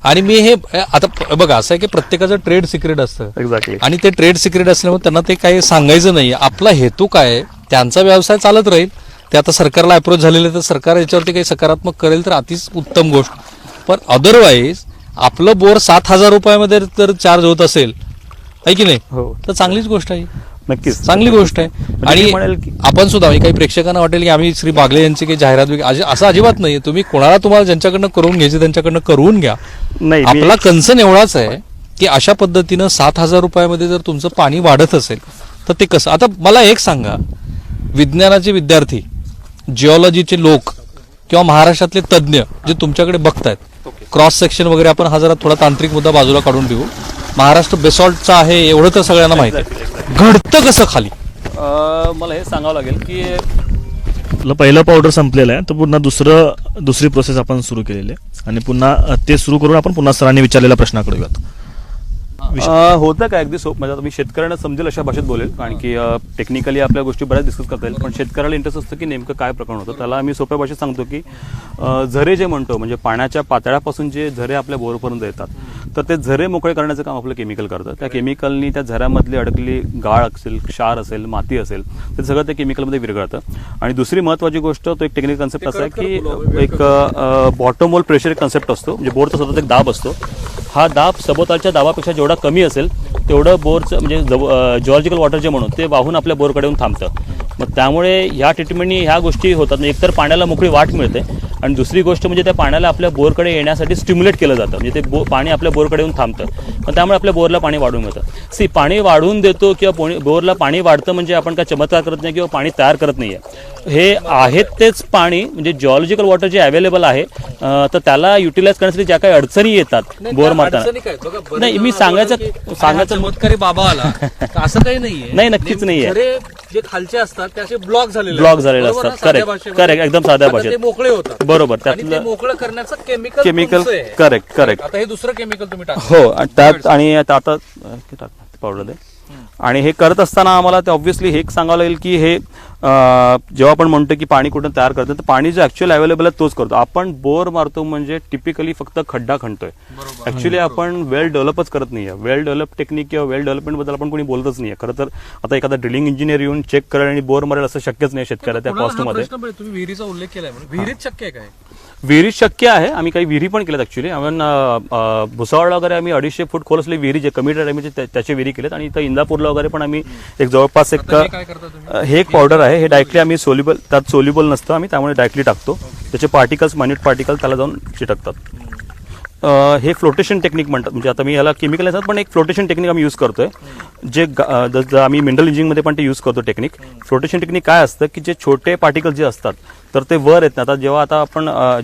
आणि मी हे आता बघा असं आहे की प्रत्येकाचं ट्रेड सिक्रेट असतं एक्झॅक्टली. आणि ते ट्रेड सिक्रेट असल्यामुळे त्यांना ते काही सांगायचं नाही. आपला हेतू काय आहे, त्यांचा व्यवसाय चालत राहील. ते आता सरकारला अप्रोच झालेले तर सरकार याच्यावरती काही सकारात्मक करेल तर अतिच उत्तम गोष्ट. पण अदरवाईज आपलं बोर 7,000 रुपयामध्ये तर चार्ज होत असेल आहे की नाही, हो. तर चांगलीच गोष्ट आहे, नक्कीच चांगली गोष्ट आहे. म्हणजे मी म्हणेल आणि की- आपण सुद्धा म्हणजे काही प्रेक्षकांना वाटेल की आम्ही श्री बागले यांची काही जाहिरात वगैरे असं अजिबात नाही. तुम्ही तुम्हाला ज्यांच्याकडनं करून घ्यायचे त्यांच्याकडनं करून घ्या. नाही, मी- आपला कन्सर्न एवढाच आहे की अशा पद्धतीनं 7,000 रुपयामध्ये जर तुमचं पाणी वाढत असेल तर ते कसं. आता मला एक सांगा, विज्ञानाचे विद्यार्थी, जिओलॉजीचे लोक किंवा महाराष्ट्रातले तज्ज्ञ जे तुमच्याकडे बघतायत, क्रॉस सेक्शन वगैरे आपण हा जरा थोडा तांत्रिक मुद्दा बाजूला काढून देऊ. महाराष्ट्र बेसॉल्टचा आहे एवढं तर सगळ्यांना माहिती आहे. घडतं कसं खाली? मला हे सांगावं लागेल की आपलं पहिलं पावडर संपलेलं आहे, तर पुन्हा दुसरी प्रोसेस आपण सुरू केलेली आहे आणि पुन्हा ते सुरू करून आपण पुन्हा सरांनी विचारलेल्या प्रश्नाकडे येऊयात. होतं काय अगदी म्हणजे आता मी शेतकऱ्यांना समजेल अशा भाषेत बोलेल, कारण की टेक्निकली आपल्या गोष्टी बऱ्याच डिस्कस करता येईल, पण शेतकऱ्याला इंटरेस्ट असतं की नेमकं काय प्रकरण होतं. त्याला आम्ही सोप्या भाषेत सांगतो की झरे जे म्हणतो, म्हणजे पाण्याच्या पातळ्यापासून जे झरे आपल्या बोरपर्यंत येतात, तर ते झरे मोकळे करण्याचं काम आपलं केमिकल करतं. त्या केमिकलनी त्या झऱ्यामधली अडकलेली गाळ असेल, क्षार असेल, माती असेल, ते सगळं त्या केमिकलमध्ये विरघळतं. आणि दुसरी महत्त्वाची गोष्ट, तो एक टेक्निकल कन्सेप्ट असा आहे की एक बॉटम होल प्रेशर एक कन्सेप्ट असतो. म्हणजे बोरचा सतत एक दाब असतो. हा दाब सभोवतालच्या दाबापेक्षा जेवढा कमी असेल तेवढं बोरचं म्हणजे जिओलॉजिकल वॉटर जे म्हणून ते वाहून आपल्या बोरकडे येऊन थांबतं. मग त्यामुळे ह्या ट्रीटमेंटनी ह्या गोष्टी होतात. म्हणजे एकतर पाण्याला मोकळी वाट मिळते आणि दुसरी गोष्ट म्हणजे त्या पाण्याला आपल्या बोरकडे येण्यासाठी स्टिम्युलेट केलं जातं. म्हणजे ते पाणी आपल्या बोरकडे येऊन थांबतं. मग त्यामुळे आपल्या बोरला पाणी वाढून मिळतं. पाणी वाढवून देतो किंवा बोरला पाणी वाढतं म्हणजे आपण काय चमत्कार करत नाही किंवा पाणी तयार करत नाही आहे. हे आहेत तेच पाणी म्हणजे जिओलॉजिकल वॉटर जे अवेलेबल आहे, तर त्याला युटिलाइज करण्यासाठी ज्या काही अडचणी येतात बोर मारताना, नाही मी सांगायचं चमत्कारी बाबा आला असं काही नाहीये. नाही, नक्कीच नाहीये. झरे जे खालचे असतात ते असे ब्लॉक झालेले ब्लॉक झालेले असतात. करेक्ट एकदम साध्या भाषेत. ते मोकळे होतात. बरोबर. आणि ते मोकळं करण्याचं केमिकल केमिकल करेक्ट. आता हे दुसरं केमिकल तुम्ही टाका. हो, आणि त्यात आणि आता पावडर दे. आणि हे करत असताना आम्हाला ते ऑब्व्हियसली हे सांगावं लागेल की हे जेव्हा आपण म्हणतो की पाणी कुठून तयार करतो, तर पाणी जे ऍक्च्युअल अवेलेबल आहे तोच करतो. आपण बोर मारतो म्हणजे टिपिकली फक्त खड्डा खणतोय. ऍक्च्युली आपण वेल डेव्हलपच करत नाहीये. वेल डेव्हलप टेक्निक किंवा वेल डेव्हलपमेंट बद्दल आपण कोणी बोलतच नाहीये. खरं तर आता एखादा ड्रिलिंग इंजिनियर येऊन चेक करेल आणि बोर मारेल असं शक्यच नाही शेतकऱ्या त्या कॉस्टमध्ये. तुम्ही विहिरीचा उल्लेख केलाय म्हणून विहिरीत शक्य आहे काय? विहिरीत शक्य आहे. आम्ही काही विहिरी पण केल्यात ऍक्च्युली. आपण भुसावळला वगैरे आम्ही 250 फूट खोल असलेली विहिरी जे कमी टायमीचे त्याचे विहिरी केलेत. आणि इथं इंदापूरला वगैरे पण आम्ही एक जवळपास एक हे एक पावडर आहे. हे डायरेक्टली आम्ही त्यात सोल्युबल नसतं, आम्ही त्यामुळे डायरेक्टली टाकतो. त्याचे पार्टिकल्स, मायन्यूट पार्टिकल त्याला जाऊन चिटकतात. हे फ्लोटेशन टेक्निक म्हणतात. म्हणजे आता मी याला केमिकल असतात पण एक फ्लोटेशन टेक्निक आम्ही यूज करतोय. जे आम्ही मिनरल इंजिनिअरिंगमध्ये पण ते यूज करतो टेक्निक. फ्लोटेशन टेक्निक काय असतं की जे छोटे पार्टिकल जे असतात तर ते वर येत नाही.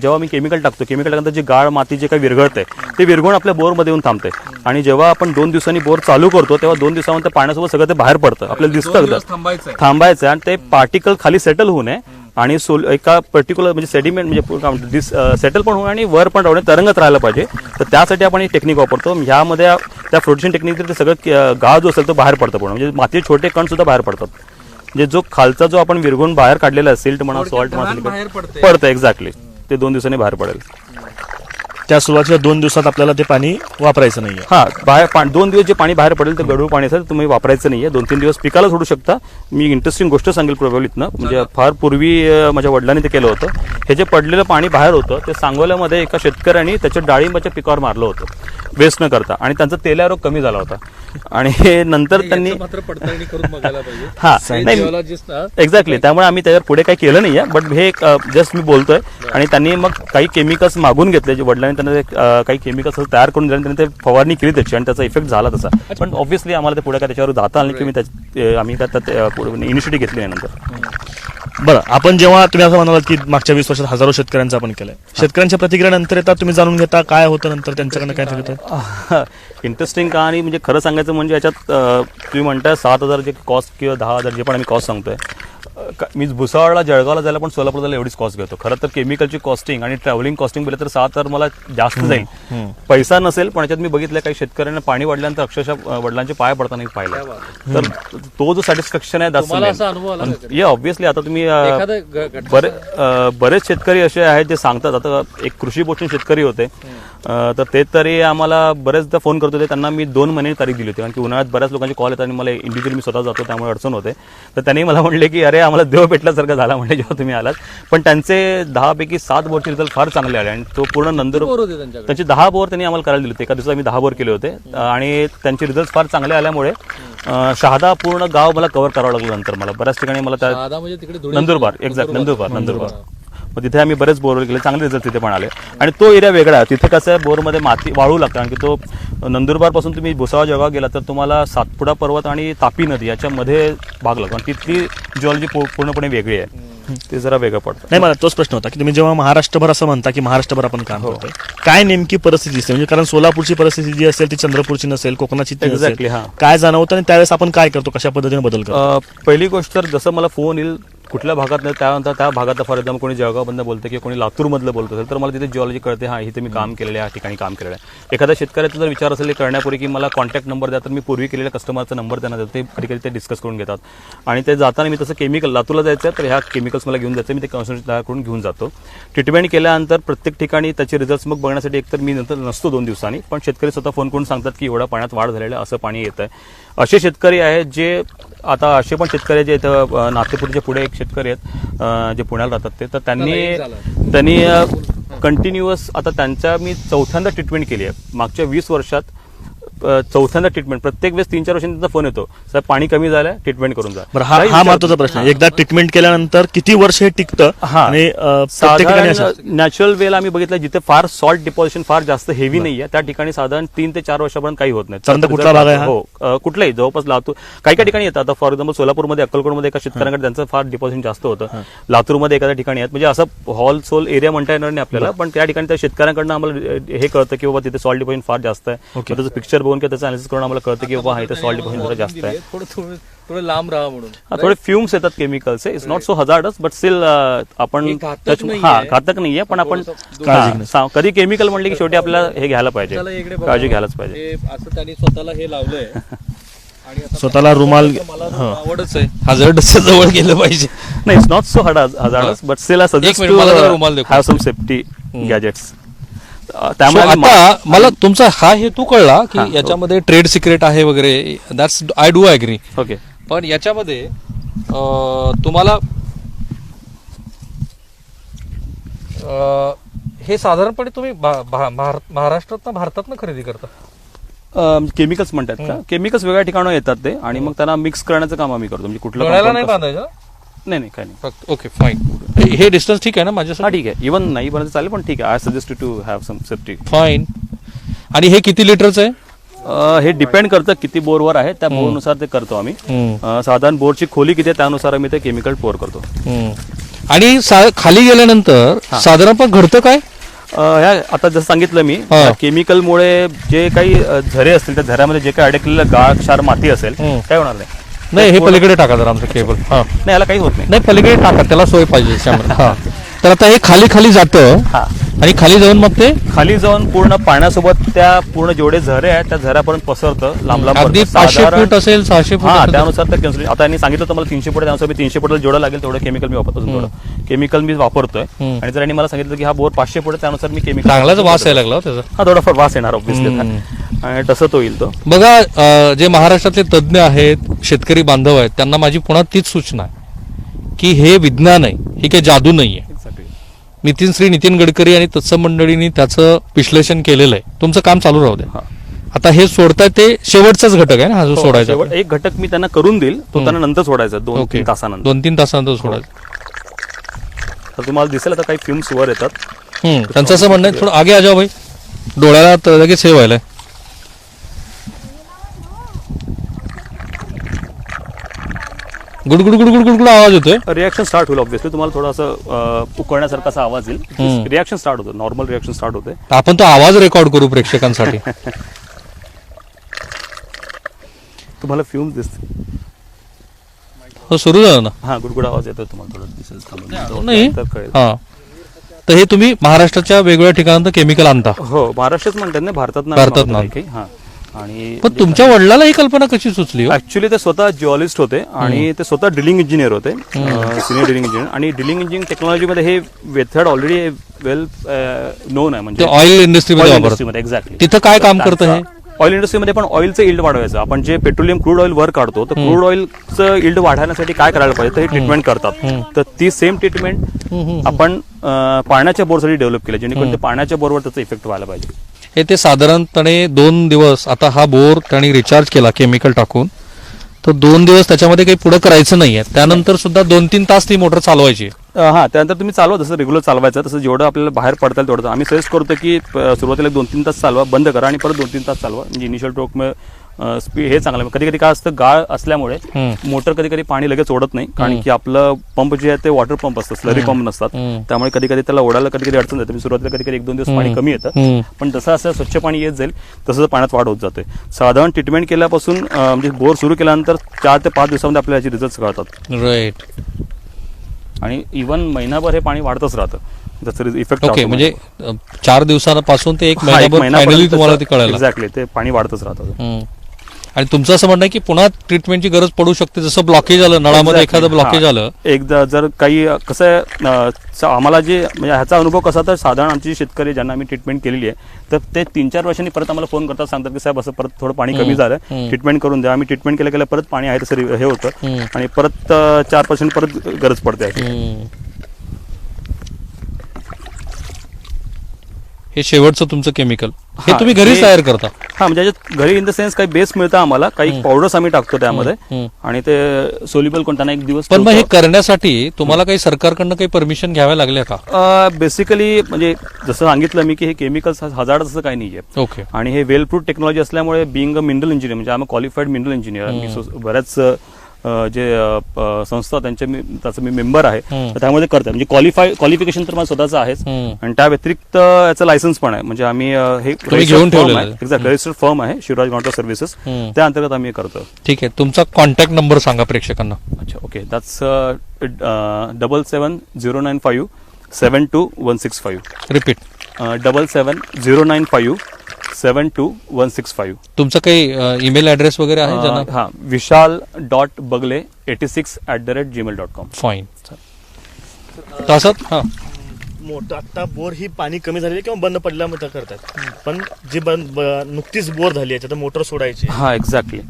जेव्हा मी केमिकल टाकल्यानंतर जे गाळ माती जे काही विरघळते ते विरघळून आपल्या बोरमध्ये येऊन थांबते. आणि जेव्हा आपण 2 दिवसांनी बोर चालू करतो तेव्हा 2 दिवसानंतर पाण्यासोबत सगळं ते बाहेर पडतं. आपल्याला दिसतं थांबायचं आणि ते पार्टिकल खाली सेटल होऊ नये आणि एका पर्टिक्युलर म्हणजे सेडिमेंट म्हणजे सेटल पण होऊ आणि वर पण राहून तरंगत राहायला पाहिजे. तर त्यासाठी आपण ही टेक्निक वापरतो. ह्यामध्ये त्या फ्लोटेशन टेक्निक ते सगळं गाळ जो असेल तो बाहेर पडतो. पण म्हणजे मातीचे छोटे कण सुद्धा बाहेर पडतात. म्हणजे जो खालचा जो आपण विरघळून बाहेर काढलेला सिल्ट म्हणा, सॉल्ट म्हणा, पडतं एक्झॅक्टली. ते 2 दिवसांनी बाहेर पडेल. त्या सुरुवातीच्या 2 दिवसात आपल्याला ते पाणी वापरायचं नाहीये. हा बाहेर 2 दिवस जे पाणी बाहेर पडेल ते गढूळ पाणी असेल तुम्ही वापरायचं नाहीये. 2-3 दिवस पिकाला सोडू शकता. मी इंटरेस्टिंग गोष्ट सांगेल प्रबलितनं, म्हणजे फार पूर्वी माझ्या वडिलांनी ते केलं होतं. हे जे पडलेलं पाणी बाहेर होतं ते सांगोल्यामध्ये एका शेतकऱ्यांनी त्याच्या डाळिंबाच्या पिकावर मारलं होतं वेस्ट न करता, आणि त्यांचा तेल्या रोग कमी झाला होता. आणि हे नंतर त्यांनी मात्र पडताळणी करून बघायला पाहिजे. हा नाही जिओलॉजिस्ट एक्झॅक्टली, त्यामुळे आम्ही त्याच्यावर पुढे काही केलं नाहीये. बट हे जस्ट मी बोलतोय. आणि त्यांनी मग काही केमिकल्स मागून घेतले, जे वडिलांनी त्यांना काही केमिकल्स तयार करून दिले, त्यांनी ते फवारणी केली त्याची, आणि त्याचा इफेक्ट झाला तसा. पण ऑब्व्हियसली आम्हाला ते पुढे काय त्याच्यावर जाता आलं की आम्ही इनिशिएटिव्ह घेतली आहे नंतर. बरं, आपण जेव्हा तुम्ही असं म्हणालात की मागच्या 20 वर्षात हजारो शेतकऱ्यांचं आपण केलंय, शेतकऱ्यांच्या प्रतिक्रियानंतर येतात तुम्ही जाणून घेता काय होतं नंतर त्यांच्याकडनं काय सांगतात? इंटरेस्टिंग कहाणी म्हणजे खरं सांगायचं म्हणजे याच्यात तुम्ही म्हणताय 7,000 जे कॉस्ट किंवा 10,000 जे पण आम्ही कॉस्ट सांगतोय, मी भुसावळला जळगावला जायला पण सोलापूरला एवढीच कॉस्ट घेतो. खरं तर केमिकलची कॉस्टिंग आणि ट्रॅव्हलिंग कॉस्टिंग बोलले तर 7,000 मला जास्त जाईल. पैसा नसेल, पण याच्यात मी बघितलं काही शेतकऱ्यांना पाणी वाढल्यानंतर अक्षरशः वडिलांचे पाय पडताना पाहिलं. तर तो जो सॅटिस्फॅक्शन आहे असा अनुभव आला का? ऑब्व्हियसली आता तुम्ही बरेच शेतकरी असे आहेत जे सांगतात. आता एक कृषी पोषण शेतकरी होते, तर ते तरी आम्हाला बरेचदा फोन करत होते. त्यांना मी 2 महिने तारीख दिली होती, कारण की उन्हाळ्यात बऱ्याच लोकांचे कॉल येतात आणि मला इंडिव्हिज्युअली मी स्वतः जातो त्यामुळे अडचण होते. तर त्यांनी मला म्हणले की अरे आम्हाला देव भेटल्यासारखं झाला म्हणजे जेव्हा तुम्ही आलात. पण त्यांचे 10 पैकी 7 बोरचे रिझल्ट फार चांगले आले, आणि तो पूर्ण नंदुरबार त्यांचे 10 बोर त्यांनी आम्हाला करायला दिले होते. एका दिवसात आम्ही 10 बोर केले होते, आणि त्यांचे रिझल्ट फार चांगले आल्यामुळे शहादा पूर्ण गाव मला कव्हर करावं लागलं. नंतर मला बऱ्याच ठिकाणी मला नंदुरबार नंदुरबार मग तिथे आम्ही बरेच बोरवेल केले, चांगले रिझल्ट तिथे पण आले. आणि तो एरिया वेगळा आहे. तिथे कसं आहे, बोरमध्ये माती वाळू लागतं, कारण की तो नंदुरबारपासून तुम्ही भुसावळ जळगाव गेला तर तुम्हाला सातपुडा पर्वत आणि तापी नदी याच्यामध्ये भाग लागतो, आणि तिथली जिओलॉजी पूर्णपणे वेगळी आहे. ते जरा वेगळं पडतं. नाही, मला तोच प्रश्न होता की तुम्ही जेव्हा महाराष्ट्रभर असं म्हणता की महाराष्ट्रभर आपण काम करतोय, काय नेमकी परिस्थिती दिसते? म्हणजे कारण सोलापूरची परिस्थिती जी असेल ती चंद्रपूरची नसेल, कोकणाची ती नसेल. एक्झॅक्टली. हा काय जाणवतं आणि त्यावेळेस आपण काय करतो, कशा पद्धतीने बदल करतो? पहिली गोष्ट तर जसं मला फोन येईल कुठल्या भागात नाही, त्यानंतर त्या भागातलं फॉर एक्झाम्पल कोणी जळगावमधलं बोलतं किंवा कोणी लातूरमधलं बोलत असेल तर मला तिथे जिओलॉजी कळते. हा इथे मी काम केलेलं आहे, या ठिकाणी काम केलेलं आहे. एखाद्या शेतकऱ्याचा जर विचार असेल करण्यापूर्वी की मला कॉन्टॅक्ट नंबर द्या, तर मी पूर्वी केलेल्या कस्टमरचा नंबर त्यांना देतो. ते कधी कधी ते डिस्कस करून घेतात, आणि ते जाताना मी तसं केमिकल लातूरला जायचं तर ह्या केमिकल्स मला घेऊन जायचं, मी ते कन्सल्ट तयार करून घेऊन जातो. ट्रीटमेंट केल्यानंतर प्रत्येक ठिकाणी त्याचे रिझल्ट मग बघण्यासाठी एकतर मी नंतर नसतो 2 दिवसांनी, पण शेतकरी स्वतः फोन करून सांगतात की एवढ्या पाण्यात वाढ झालेलं असं पाणी येत आहे. असे शेतकरी आहेत जे आता असे पण शेतकरी जे इथं नातेपूरच्या पुढे एक शेतकरी आहेत जे पुण्याला राहतात ते, तर त्यांनी कंटिन्युअस आता त्यांच्या मी 4थ्यांदा ट्रीटमेंट केली आहे मागच्या 20 वर्षात. 4थ्यांदा ट्रीटमेंट, प्रत्येक वेळेस 3-4 वर्षांनी त्यांचा फोन येतो, साहेब पाणी कमी झालंय, ट्रीटमेंट करून जा. हा महत्वाचा प्रश्न आहे. एकदा ट्रीटमेंट केल्यानंतर किती वर्ष हे टिकतं? आणि नॅचरल वेला आम्ही बघितलं जिथे फार सॉल्ट डिपॉझिशन फार जास्त हेवी नाहीये त्या ठिकाणी साधारण 3 ते 4 वर्षापर्यंत काही होत नाही. कुठला भाग आहे? हो, कुठलाही जवळपास लातूर काही ठिकाणी येतात. आता फॉर एक्झाम्पल सोलापूरमध्ये अक्कलकोटमध्ये एका शेतकऱ्यांकडे त्यांचं फार डिपॉझिशन जास्त होतं. लातूरमध्ये एखाद्या ठिकाणी आहेत, म्हणजे असं हॉल सोल एरिया म्हणता येणार नाही आपल्याला, पण त्या ठिकाणी त्या शेतकऱ्यांकडनं आम्हाला हे कळतं की बाबा तिथे सॉल्ट डिपॉझिशन फार जास्त आहे. त्याचं पिक्चर बघून किंवा त्याचं अनालिसिस करून आम्हाला कळतं की बाबा इथे सॉल्ट डिपॉझिशन जरा जास्त आहे. थोडं लांब राहा म्हणून. थोडे फ्युम्स येतात chemicals, it's not so hazardous but steel आपण घातक नाहीये, पण आपण कधी केमिकल म्हणले की शेवटी आपल्याला हे घ्यायला पाहिजे, काळजी घ्यायलाच पाहिजे. असं त्यांनी स्वतःला हे लावलंय आणि स्वतःला रुमाल आवडच आहे. हजार्डच्या जवळ गेलं पाहिजे. नाही, it's not so hazardous but still I suggest to have some safety gadgets. त्यामुळे आता मला तुमचा हा हेतू कळला की याच्यामध्ये ट्रेड सिक्रेट आहे वगैरे, that's I do agree. Okay, पण याच्यामध्ये तुम्हाला हे साधारणपणे तुम्ही महाराष्ट्रातनं भारतातनं खरेदी करता? केमिकल्स म्हणतात का? केमिकल्स वेगळ्या ठिकाणून येतात ते, आणि मग त्यांना मिक्स करण्याचं काम आम्ही करतो. म्हणजे कुठलं नाही बांधायचं? नाही काही नाही. फक्त ओके फाईन. हे डिस्टन्स ठीक आहे ना माझ्यासाठी? ठीक आहे, इव्हन नाही पण चालेल, पण ठीक आहे. I suggest to have some safety. Fine. आणि हे किती लिटरचं आहे? हे डिपेंड करतं किती बोरवर आहे, त्या बोरनुसार ते करतो आम्ही. साधारण बोरची खोली किती आहे त्यानुसार आम्ही ते केमिकल पोर करतो. आणि खाली गेल्यानंतर साधारण पण घडतं काय? आता जसं सांगितलं मी, केमिकलमुळे जे काही झरे असतील त्या झऱ्यामध्ये जे काही अडकलेलं गाळ क्षार माती असेल काय होणार नाही. नाही, हे पलीकडे टाका जरा आमचं केबल. नाही, याला काही होत नाही. नाही, पलीकडे टाका, त्याला सोय पाहिजे. तर आता हे खाली खाली जातं हा आणि खाली जाऊन मग ते खाली जाऊन पूर्ण पाण्यासोबत त्या पूर्ण जेवढे झरे आहेत त्या झऱ्यापर्यंत पसरतं लांब लांब अगदी पसरतं. 500 साधारण- फूट असेल 600 फूट हा असेल. त्यानुसार तर कन्सिडर आता यांनी सांगितलं तर मला 300 फूट त्यानुसार मी 300 फुटाला जेवढं लागेल तेवढं केमिकल मी वापरतो थोडं केमिकल मी वापरतोय आणि जर यांनी मला सांगितलं की हा बोर 500 फूट आहे त्यानुसार मी केमिकल चांगलाच वास यायला लागला हो त्याचा. हा थोडाफार वास येणार ऑब्व्हियसली आणि तसं तो येईल तो बघा जे महाराष्ट्रातले तज्ज्ञ आहेत शेतकरी बांधव आहेत त्यांना माझी पुन्हा तीच सूचना आहे की हे विज्ञान आहे, ही काही जादू नाहीये. श्री नितीन गडकरी आणि तत्सम मंडळींनी त्याचं विश्लेषण केलेलं आहे. तुमचं काम चालू राहू द्या. आता हे सोडताय ते शेवटचाच घटक आहे ना हा जो सोडायचा. शेवट एक घटक मी त्यांना करून देईल तो त्यांना नंतर सोडायचा 2-3 तासानंतर 2-3 तासानंतर सोडायचं. तर तुम्हाला दिसेल आता काही फिल्म्स वर येतात त्यांचं असं म्हणणं आहे थोडं आगे आ जाओ भाई, डोळ्याला लगेच हे व्हायलाय. गुडगुड गुडगुड गुडगुड आवाज येतोय. रिॲक्शन स्टार्ट होईल ऑब्व्हियसली तुम्हाला थोडा असं उकळण्यासारखा असा आवाज येईल रिॲक्शन स्टार्ट होतं नॉर्मल रिॲक्शन स्टार्ट होते आपण तो आवाज रेकॉर्ड करू प्रेक्षकांसाठी. तुम्हाला फिल्म्स दिसते हो सुरू झालं ना. हा गुडगुड आवाज येतो तुम्हाला थोडं दिसेल थांबून. नाही तर कळेल. हा तर हे तुम्ही महाराष्ट्राच्या वेगवेगळ्या ठिकाणांत केमिकल आणता. हो महाराष्ट्रच म्हणतात ना भारतात भारतात ना. हा आणि पण तुमच्या वडिलाला ही कल्पना कशी सुचली हो? ऍक्च्युली ते स्वतः जिओलिस्ट होते आणि ते स्वतः ड्रिलिंग इंजिनियर होते सिनियर ड्रिलिंग इंजिनियर आणि ड्रिलिंग इंजिनिअरिंग टेक्नॉलॉजीमध्ये हे मेथड ऑलरेडी वेल नोन आहे ते म्हणजे ऑइल इंडस्ट्रीमध्ये वापरतात. इंडस्ट्रीमध्ये एक्झॅक्टली तिथं काय काम करतं हे? ऑइल इंडस्ट्रीमध्ये पण ऑइलचं इल्ड वाढवायचं आपण जे पेट्रोलियम क्रूड ऑइल वर काढतो तर क्रूड ऑइलचं इल्ड वाढवण्यासाठी काय करायला पाहिजे तर हे ट्रीटमेंट करतात तर ती सेम ट्रीटमेंट आपण पाण्याच्या बोरसाठी डेव्हलप केलं जेणेकरून ते पाण्याच्या बोरवर त्याचा इफेक्ट व्हायला पाहिजे. हे ते साधारणपणे 2 दिवस आता हा बोर त्यांनी रिचार्ज केला केमिकल टाकून तर 2 दिवस त्याच्यामध्ये काही पुढे करायचं नाहीये. त्यानंतर सुद्धा 2-3 तास ती मोटर चालवायची. हा त्यानंतर तुम्ही चालवा जसं रेग्युलर चालवायचं तसं जेवढं आपल्याला बाहेर पडता येईल तेवढं आम्ही सजेस्ट करतो की सुरुवातीला 2-3 तास चालवा बंद करा आणि परत 2-3 तास चालवा म्हणजे इनिशियल टोक स्पीड हे चांगलं कधी कधी काय असतं गाळ असल्यामुळे मोटर कधी कधी पाणी लगेच ओढत नाही कारण की आपलं पंप जे आहे ते वॉटर पंप असतं स्लरी पंप नसतात त्यामुळे कधी कधी त्याला ओढायला कधी कधी अडचण जाते सुरुवातीला कधी कधी 1-2 दिवस पाणी कमी येतं पण जसं असं स्वच्छ पाणी येत जाईल तसं पाण्यात वाढ होत जाते. साधारण ट्रीटमेंट केल्यापासून म्हणजे बोर सुरू केल्यानंतर 4 ते 5 दिवसामध्ये आपल्याला याचे रिझल्ट कळतात राईट. आणि इव्हन महिनाभर हे पाणी वाढतच राहतं त्याचं इफेक्ट ओके म्हणजे 4 दिवसापासून ते 1 महिनाभर फायनली तुम्हाला ते कळायला. एक्झॅक्टली ते पाणी वाढतच राहतं. आणि तुमचं असं म्हणणं आहे की पुन्हा ट्रीटमेंटची गरज पडू शकते जसं ब्लॉकेज आलं नळामध्ये एखादं ब्लॉकेज आलं एकदा जर काही कसं आहे आम्हाला जे म्हणजे ह्याचा अनुभव कसा तर साधारण आमचे शेतकरी ज्यांना आम्ही ट्रीटमेंट केलेली आहे तर ते 3-4 वर्षांनी परत आम्हाला फोन करतात सांगतात की साहेब असं परत थोडं पाणी कमी झालं ट्रीटमेंट करून द्या. आम्ही ट्रीटमेंट केल्या परत पाणी आहे तसं हे होतं आणि परत 4% परत गरज पडते. हे शेवटचं तुमचं केमिकल हे हा, तुम्ही घरीच हे- तयार करता. हा म्हणजे याच्यात घरी इन द सेन्स काही बेस मिळतं आम्हाला काही पावडर्स आम्ही टाकतो त्यामध्ये आणि ते सोल्युबल कोणत्या 1 दिवस पण मग हे करण्यासाठी तुम्हाला काही सरकारकडनं काही परमिशन घ्याव्या लागल्या का? बेसिकली म्हणजे जसं सांगितलं मी की हे केमिकल्स हजार्ड असं काही नाहीये ओके. आणि हे वेल प्रूफ टेक्नॉलॉजी असल्यामुळे बिंग अ मिनरल इंजिनियर म्हणजे आम्ही क्वालिफाईड मिनरल इंजिनियर बऱ्याच जे संस्था त्याचं मी मेंबर आहे तर त्यामध्ये करते म्हणजे क्वालिफिकेशन तर माझं स्वतःचं आहेच आणि त्या व्यतिरिक्त याचं लायसन्स पण आहे म्हणजे आम्ही हे घेऊन ठेवलेलं आहे. एक्झॅक्ट रजिस्टर्ड फर्म आहे शिवराज गॉन्ट्रा सर्व्हिसेस त्या अंतर्गत आम्ही हे करतो. ठीक आहे तुमचा कॉन्टॅक्ट नंबर सांगा प्रेक्षकांना. अच्छा ओके दॅट्स 7709572165 रिपीट. 7709572165. तुमचा काही ईमेल ऍड्रेस वगैरे आहे ज्यांना? हा vishal.bagle86@gmail.com. फाईन. तसंच हा मोठं आता बोर ही पाणी कमी झालेली किंवा बंद पडल्यामुळे करतात पण जी नुकतीच बोर झाली याच्यात मोटर सोडायची हा एक्झॅक्टली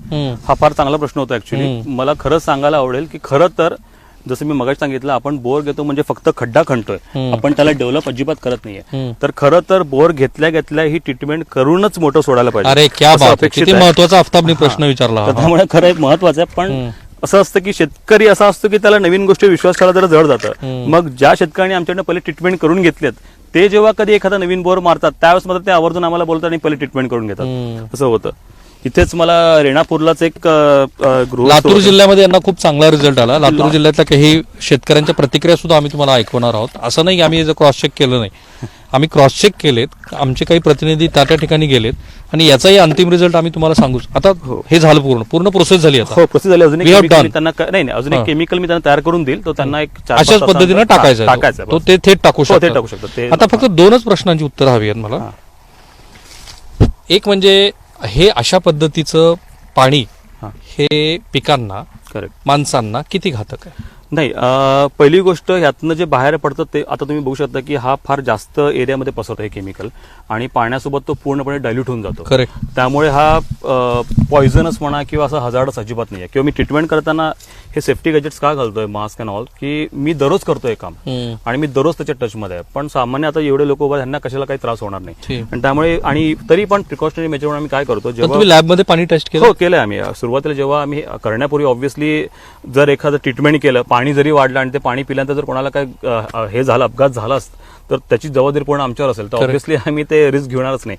हा फार चांगला प्रश्न होता ऍक्च्युली. मला खरंच सांगायला आवडेल की खरं तर जसं मी मगाशी सांगितलं आपण बोर घेतो म्हणजे फक्त खड्डा खणतोय आपण त्याला डेव्हलप अजिबात करत नाहीये तर खरं तर बोर घेतल्या ही ट्रीटमेंट करूनच मोटर सोडायला पाहिजे. अरे क्या असं बात आहे. अपेक्षित किती आहे. महत्वाचा आफ्ताबनी प्रश्न विचारला. तर त्यामुळे खरं एक महत्वाचं आहे पण असं असतं की शेतकरी असा असतो की त्याला नवीन गोष्टी विश्वास ठेवायला जरा जड जातं. मग ज्या शेतकऱ्यांनी आमच्याकडनं पहिले ट्रीटमेंट करून घेतलेत ते जेव्हा कधी एखादा नवीन बोर मारतात त्यावेळेस मात्र ते आवर्जून आम्हाला बोलतात आणि पहिले ट्रीटमेंट करून घेतात. असं होतं. इथेच मला रेणापूरलाच एक गृह लातूर जिल्ह्यामध्ये यांना खूप चांगला रिझल्ट आला. लातूर जिल्ह्यातल्या काही शेतकऱ्यांच्या प्रतिक्रिया सुद्धा आम्ही तुम्हाला ऐकवणार आहोत. असं नाही की आम्ही क्रॉस चेक केलं नाही. आम्ही क्रॉस चेक केलेत, आमचे काही प्रतिनिधी त्या ठिकाणी गेलेत आणि याचाही अंतिम रिझल्ट आम्ही तुम्हाला सांगू. आता हे झालं पूर्ण प्रोसेस झाली आता. हो, प्रोसेस झाली. अजून एक We have chemical done. मी त्यांना नाही अजून एक केमिकल मी त्यांना तयार करून देईल, तो त्यांना एक 4-5 अशाच पद्धतीनं टाकायचं आहे टाकायचं तो. तो ते थेट टाकू हो, ते शकतो. टाकू शकतो ते. आता फक्त 2च प्रश्नांची उत्तर हवी आहेत मला. एक म्हणजे हे अशा पद्धतीचं पाणी हा. हे पिकांना, करेक्ट. माणसांना किती घातक आहे? नाही, पहिली गोष्ट ह्यातनं जे बाहेर पडतं ते आता तुम्ही बघू शकता की हा फार जास्त एरियामध्ये पसरतो हे केमिकल आणि पाण्यासोबत तो पूर्णपणे डायल्यूट होऊन जातो. करेक्ट. त्यामुळे हा पॉइझनस म्हणा किंवा असं हजार्डस अजिबात नाही आहे. किंवा मी ट्रीटमेंट करताना हे सेफ्टी गॅजेट्स का घालतोय, मास्क अँड ऑल, की मी दररोज करतोय काम आणि मी दररोज त्याच्या टचमध्ये आहे. पण सामान्य आता एवढे लोक उभा त्यांना कशाला काही त्रास होणार नाही. ठीक. आणि त्यामुळे आणि तरी पण प्रिकॉशनरी मेजर म्हणून आम्ही काय करतो, पण जेव्हा तुम्ही लॅबमध्ये पाणी टेस्ट केलं? हो केलंय आम्ही. सुरुवातीला जेव्हा आम्ही करण्यापूर्वी ऑब्व्हियसली जर एखादं ट्रीटमेंट केलं, पाणी जरी वाढलं आणि ते पाणी पिल्यानंतर जर कोणाला काय हे झालं, अपघात झाला तर त्याची जबाबदारी पूर्ण आमच्यावर असेल, तर ऑब्व्हियसली आम्ही ते रिस्क घेणारच नाही.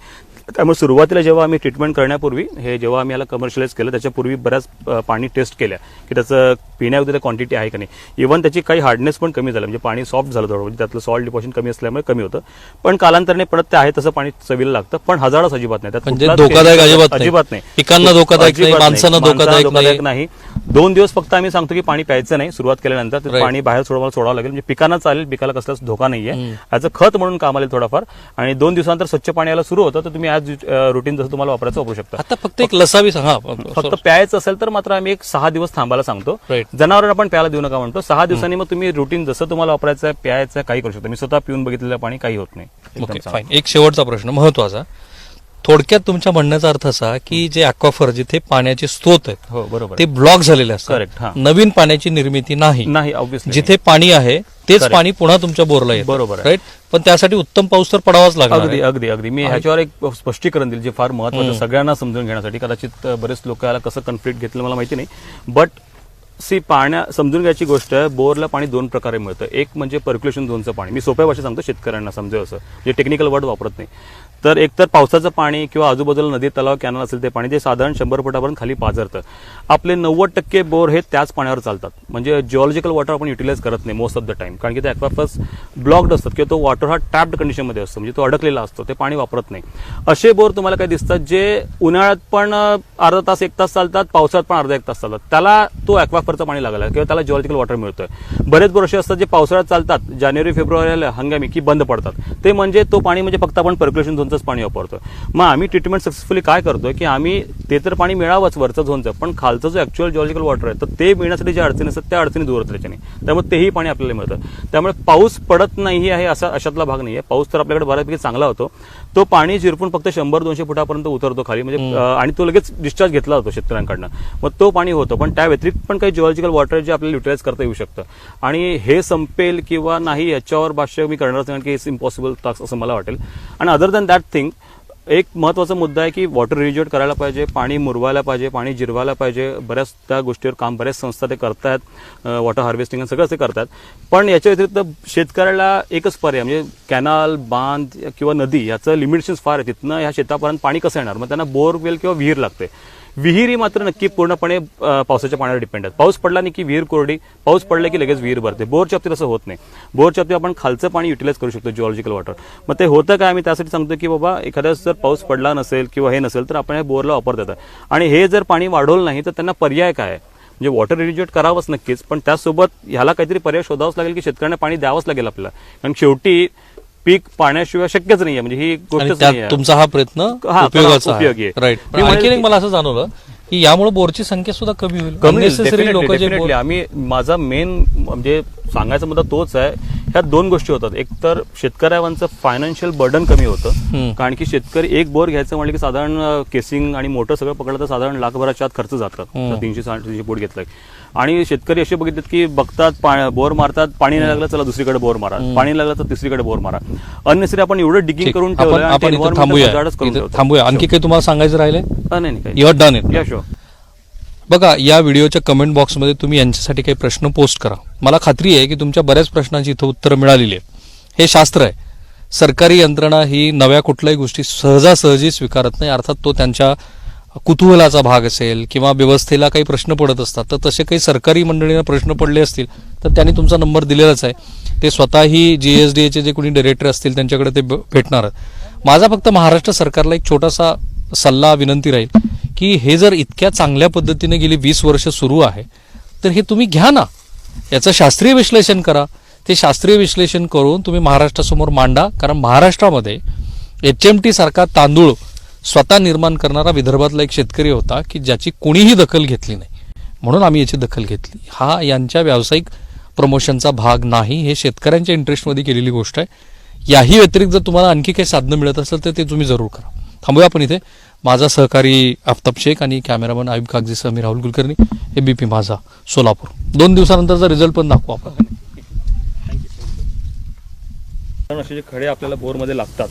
त्यामुळे सुरुवातीला जेव्हा आम्ही ट्रीटमेंट करण्यापूर्वी हे जेव्हा आम्ही याला कमर्शियलाइज केलं त्याच्यापूर्वी बऱ्याच पाणी टेस्ट केल्या की त्याचं पिण्यायोग्य क्वांटिटी आहे का नाही. इव्हन त्याची काही हार्डनेस पण कमी झालं, म्हणजे पाणी सॉफ्ट झालं थोडं, म्हणजे त्यातलं सॉल्ट डिपॉझिशन कमी असल्यामुळे कमी होतं. पण कालांतराने परत ते आहे तसं पाणी चवीला लागतं, पण हजारच अजिबात नाही. त्यात म्हणजे कुठलाच धोकादायक chemical अजिबात नाही. पिकांना धोकादायक नाही, अजिबात नाही. माणसांना धोकादायक नाही. 2 दिवस फक्त आम्ही सांगतो की पाणी प्यायचं नाही सुरुवात केल्यानंतर. ते Right. पाणी बाहेर सोडावं लागेल, म्हणजे पिकांना चालेल, पिकाला कसलाच धोका नाहीये. याचं खत म्हणून कामाला येईल थोडाफार. आणि 2 दिवसानंतर स्वच्छ पाणी यायला सुरू होतं, तर तुम्ही ॲज रुटीन जसं तुम्हाला वापरायचं वापरू शकता. आता फक्त एक लसावी सांगा. फक्त प्यायचं असेल तर मात्र आम्ही एक 6 दिवस थांबायला सांगतो. Right. जनावरांना आपण प्यायला देऊ नका म्हणतो. 6 दिवसांनी मग तुम्ही रुटीन जसं तुम्हाला वापरायचं आहे, प्यायचं काही करू शकता. मी स्वतः पिऊन बघितलेलं पाणी काही होत नाही. एकदम ओके, चांगलं. फाईन. एक शेवटचा प्रश्न महत्वाचा. थोडक्यात तुमच्या म्हणण्याचा अर्थ असा की जे अक्वाफर, जिथे पाण्याचे स्रोत आहेत हो, बरोबर ते ब्लॉक झालेले असतात. Correct, हा. नवीन पाण्याची निर्मिती नाही. नाही, ऑब्व्हियसली जिथे पाणी आहे तेच Correct. पाणी पुन्हा तुमच्या बोरला येतं. बरोबर आहे. राईट. पण त्यासाठी उत्तम पाऊस तर पडावाच लागणार अगदी आहे. अगदी अगदी. मी ह्याच्यावर एक स्पष्टीकरण दिलं जे फार महत्वाचं सगळ्यांना समजून घेण्यासाठी. कदाचित बरेच लोक याला कसं कन्फ्लिक्ट घेतलं मला माहिती नाही, बट समजून घ्यायची गोष्ट आहे. बोरला पाणी 2 प्रकारे मिळतं. एक म्हणजे पर्क्युलेशन झोनचं पाणी, मी सोप्या भाषेत सांगतो शेतकऱ्यांना समजेल असं, जे टेक्निकल वर्ड वापरत नाही. तर एकतर पावसाचं पाणी किंवा आजूबाजूला नदी, तलाव, कॅनल असेल ते पाणी जे साधारण 100 फुटापर्यंत खाली पाझरतं. आपले 90% बोर हे त्याच पाण्यावर चालतात. म्हणजे जिओलॉजिकल वॉटर आपण युटिलाइज करत नाही मोस्ट ऑफ द टाइम, कारण की ते ॲक्वाफर्स ब्लॉक्ड असतात किंवा तो वॉटर हा टॅप्ड कंडिशनमध्ये असतो, म्हणजे तो अडकलेला असतो, ते पाणी वापरत नाही. असे बोर तुम्हाला काय दिसतात जे उन्हाळ्यात पण अर्धा तास 1 तास चालतात, पावसाळ्यात पण अर्धा 1 तास चालतात. त्याला तो ॲक्वाफरचं पाणी लागला किंवा त्याला जिओलॉजिकल वॉटर मिळतोय. बरेच बोर असे असतात जे पावसाळ्यात चालतात, जानेवारी फेब्रुवारीला हंगामी की बंद पडतात. ते म्हणजे तो पाणी म्हणजे फक्त आपण पर्क्युलेशन झोनचंच पाणी वापरतो. मग आम्ही ट्रीटमेंट सक्सेसफुली काय करतोय की आम्ही ते तर पाणी मिळावंच वरचं झोनचं, पण खालचं जो ऍक्च्युअल जिओलॉजिकल वॉटर आहे तर ते मिळण्यासाठी ज्या अडचणी असतात त्या अडचणी दूर होतात त्याच्याने. त्यामुळे तेही पाणी आपल्याला मिळतं. त्यामुळे पाऊस पडत नाही आहे असा अशातला भाग नाही आहे. पाऊस तर आपल्याकडे बऱ्यापैकी चांगला होतो. तो पाणी झिरपून फक्त 100-200 फुटापर्यंत उतरतो खाली, म्हणजे आणि तो लगेच डिस्चार्ज घेतला जातो शेतकऱ्यांकडनं. मग तो पाणी होतो, पण त्या व्यतिरिक्त पण काही जिओलॉजिकल वॉटर जे आपल्याला युटिलाइज करता येऊ शकतं. आणि हे संपेल किंवा नाही याच्यावर भाष्य मी करणारच नाही, की इट्स इम्पॉसिबल टास्क असं मला वाटेल. आणि अदर दॅन दॅट थिंग एक महत्त्वाचा मुद्दा आहे की वॉटर रिज्युएट करायला पाहिजे, पाणी मुरवायला पाहिजे, पाणी जिरवायला पाहिजे. बऱ्याच त्या गोष्टीवर काम बऱ्याच संस्था ते करतायत, वॉटर हार्वेस्टिंग सगळं ते करतात. पण याच्या व्यतिरिक्त शेतकऱ्याला एकच पर्याय म्हणजे कॅनल, बांध किंवा नदी याचं लिमिटेशन्स फार आहे. तिथनं ह्या शेतापर्यंत पाणी कसं येणार, मग त्यांना बोरवेल किंवा विहीर लागते. विहिरी मात्र नक्की पूर्णपणे पावसाच्या पाण्यावर डिपेंड आहेत. पाऊस पडला नाही की विहीर कोरडी, पाऊस पडला की लगेच विहीर भरते. बोरच्या बाबतीत असं होत नाही. बोरच्या बाबतीत आपण खालचं पाणी युटिलाइज करू शकतो जिओलॉजिकल वॉटर. मग ते होतं काय, आम्ही त्यासाठी सांगतो की बाबा एखाद्या जर पाऊस पडला नसेल किंवा हे नसेल तर आपण हे बोरला वापरता येतं. आणि हे जर पाणी वाढवलं नाही तर त्यांना पर्याय काय आहे, म्हणजे वॉटर रिज्युएट करावंच नक्कीच, पण त्यासोबत ह्याला काहीतरी पर्याय शोधावंच लागेल की शेतकऱ्यांना पाणी द्यावंच लागेल आपल्याला. कारण शेवटी पीक पाण्याशिवाय शक्यच नाहीये, म्हणजे ही आणि गोष्टच त्यात नाही. तुमचा हा प्रयत्न उपयोगाचा उपयोगी आहे. राईट. मी म्हणेल आणखी एक की- मला असं जाणवलं की यामुळे बोरची संख्या सुद्धा कमी होईल. Unnecessary लोक जे डेफिनेटली. आम्ही माझा मेन म्हणजे सांगायचा मुद्दा तोच आहे. ह्या 2 गोष्टी होतात. एक तर शेतकऱ्यांचं फायनान्शियल बर्डन कमी होतं, कारण की शेतकरी एक बोर घ्यायचं म्हणलं की साधारण केसिंग आणि मोटर सगळं पकडलं तर साधारण लाखभराच्या आत खर्च जातात. 300-350 बोट घेतलं आणि शेतकरी असे बघितलेत की बघतात बोर मारतात, पाणी नाही लागलं चला दुसरीकडे बोर मारा, पाणी नाही लागलं तर तिसरीकडे बोर मारा. अननेसरी आपण एवढं डिगिंग करून ठेवलं आणि आपण ते इथं environmental थांबूया hazardous करून इथं ठेवतो. थांबूया. आणखी काही तुम्हाला सांगायचं राहिले? नाही काही. You are done it. Yeah sure. बघा, या व्हिडिओच्या कमेंट बॉक्समध्ये तुम्ही यांच्यासाठी काही प्रश्न पोस्ट करा. मला खात्री आहे की तुमच्या बऱ्याच प्रश्नांची इथं उत्तरं मिळालेली आहेत. हे शास्त्र आहे. सरकारी यंत्रणा ही नव्या कुठल्याही गोष्टी सहजासहजी स्वीकारत नाही. अर्थात तो त्यांच्या कुतूहलाचा भाग असेल किंवा व्यवस्थेला काही प्रश्न पडत असतात, तर तसे काही सरकारी मंडळींना प्रश्न पडले असतील तर त्यांनी तुमचा नंबर दिलेलाच आहे. ते स्वतःही GSDAचे जे कोणी डायरेक्टर असतील त्यांच्याकडे ते भेटणार आहेत. माझा फक्त महाराष्ट्र सरकारला एक छोटासा सल्ला विनंती राहील की हे जर इतक्या चांगल्या पद्धतीने गेली 20 वर्ष सुरू आहे तर हे तुम्ही घ्या ना, याचं शास्त्रीय विश्लेषण करा. ते शास्त्रीय विश्लेषण करून तुम्ही महाराष्ट्रासमोर मांडा. कारण महाराष्ट्रामध्ये HMT सारखा तांदूळ स्वतः निर्माण करणारा विदर्भातला एक शेतकरी होता की ज्याची कोणीही दखल घेतली नाही, म्हणून आम्ही याची दखल घेतली. हा यांच्या व्यावसायिक प्रमोशनचा भाग नाही, हे शेतकऱ्यांच्या इंटरेस्टमध्ये केलेली गोष्ट आहे. याही व्यतिरिक्त जर तुम्हाला आणखी काही साधनं मिळत असेल तर ते तुम्ही जरूर करा. थांबूया आपण इथे. माझा सहकारी आफताब शेख आणि कॅमेरामन आयुब कागजीसह मी राहुल कुलकर्णी, ABP माझा, सोलापूर. 2 दिवसानंतरचा रिझल्ट पण दाखवू आपण. कारण असे जे खडे आपल्याला बोरमध्ये लागतात,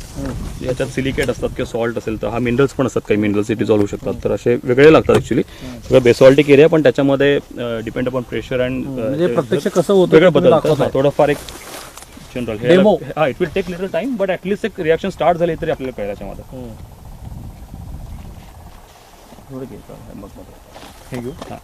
याच्यात सिलिकेट असतात किंवा सॉल्ट असेल तर हा मिनरल्स पण असतात, काही मिनरल्स डिझॉल्व होऊ शकतात, तर असे वेगळे लागतात ऍक्च्युली. सगळं बेसॉल्टिक एरिया पण त्याच्यामध्ये डिपेंड अपॉन प्रेशर अँड म्हणजे प्रत्यक्ष कसं होतं वेगळं ते तुम्ही बदलतं. दाखवताय. थोडंफार एक जनरल Demo. हा it will take little time but at least एक रिॲक्शन स्टार्ट झाली तरी आपल्याला कळेल त्याच्यामध्ये. थोडं घ्यायचं मग हे घेऊ. हा.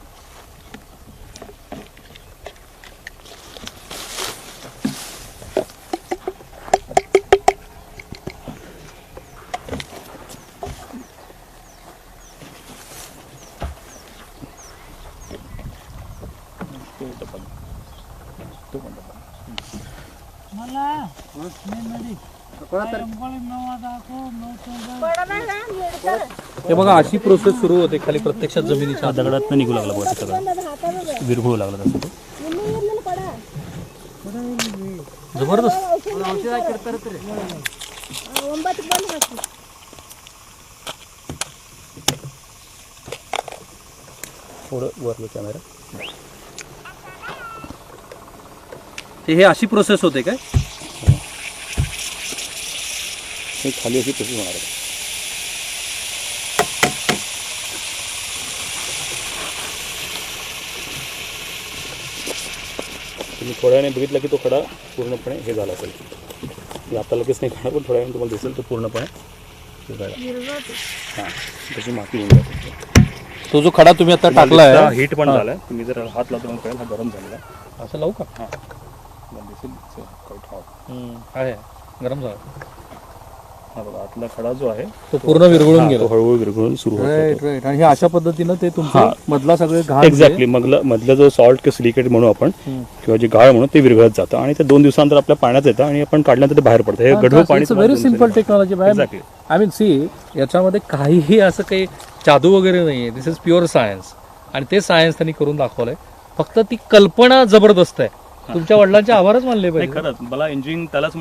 हे बघा अशी प्रोसेस सुरू होते खाली प्रत्यक्षात जमिनीच्या हा दगडात निघू लागला बघा ते सगळं विरघळू लागला तसं तो. जबरदस्त. थोडं वरलो कॅमेरा. हे अशी प्रोसेस होते काय? हे खाली अशी प्रोसेस होणार आहे. तुम्ही थोड्या वेळाने बघितलं की तो खडा पूर्णपणे हे झाला असेल. हे आता लगेच नाही खाणार पण थोड्या वेळाने तुम्हाला दिसेल तो पूर्णपणे हे झाला. हां त्याची माती येऊन जाते. तो जो खडा तुम्ही आता टाकलाय हीट पण झालाय. तुम्ही जर हात लावून कळेल हा गरम झालेला आहे. असं लावू का? हां दिसेल quite hot. आहे गरम झाला. हा बघा आतला खडा जो आहे तो पूर्ण विरघळून हा, गेला. तो हळूहळू विरघळून सुरू राईट होतो. राईट. आणि हे अशा पद्धतीनं ते तुमचा हा. मधला सगळे घाण एक्झॅक्टली मधलं जो सॉल्ट किंवा सिलिकेट म्हणू आपण किंवा जे गाळ म्हणून ते विरघळत जातं आणि ते 2 दिवसानंतर आपल्या पाण्यात येतं आणि आपण काढल्यानंतर ते बाहेर पडतं. हे गढूळ पाणी very simple technology. Exactly. I mean see याच्यामध्ये काहीही असं काही जादू वगैरे नाहीये. दिस इज प्युअर सायन्स आणि ते सायन्स त्यांनी करून दाखवलंय. फक्त ती कल्पना जबरदस्त आहे. तुमच्या वडिलांचे आभारच मानले नाही पाहिजे. खरंच मला इंजिनिअरिंग त्यालाच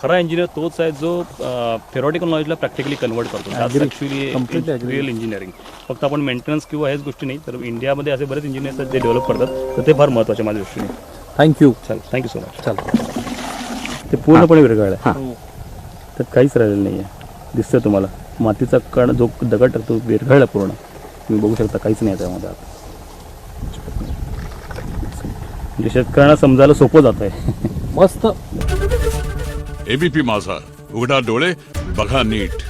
खरा इंजिनियर तोच आहे जो थेरॉटिकल नॉलेजला प्रॅक्टिकली कन्वर्ट करतो. Actually real engineering. फक्त आपण मेंटेनन्स किंवा हेच गोष्टी नाही तर इंडियामध्ये असे बरेच इंजिनियर्स आहेत जे डेव्हलप करतात तर ते फार महत्त्वाचे माझ्या दृष्टीने. थँक्यू. चल थँक्यू सो मच. चल ते पूर्णपणे विरघळलं आहे. त्यात काहीच राहिलेलं नाही आहे. दिसतं तुम्हाला मातीचा कण जो दगड टाकतो विरघळला पूर्ण. तुम्ही बघू शकता काहीच नाही त्यामध्ये आता. म्हणजे शेतकऱ्यांना समजायला सोपं जात आहे. मस्त. ABP माझा, उघडा डोळे बघा नीट.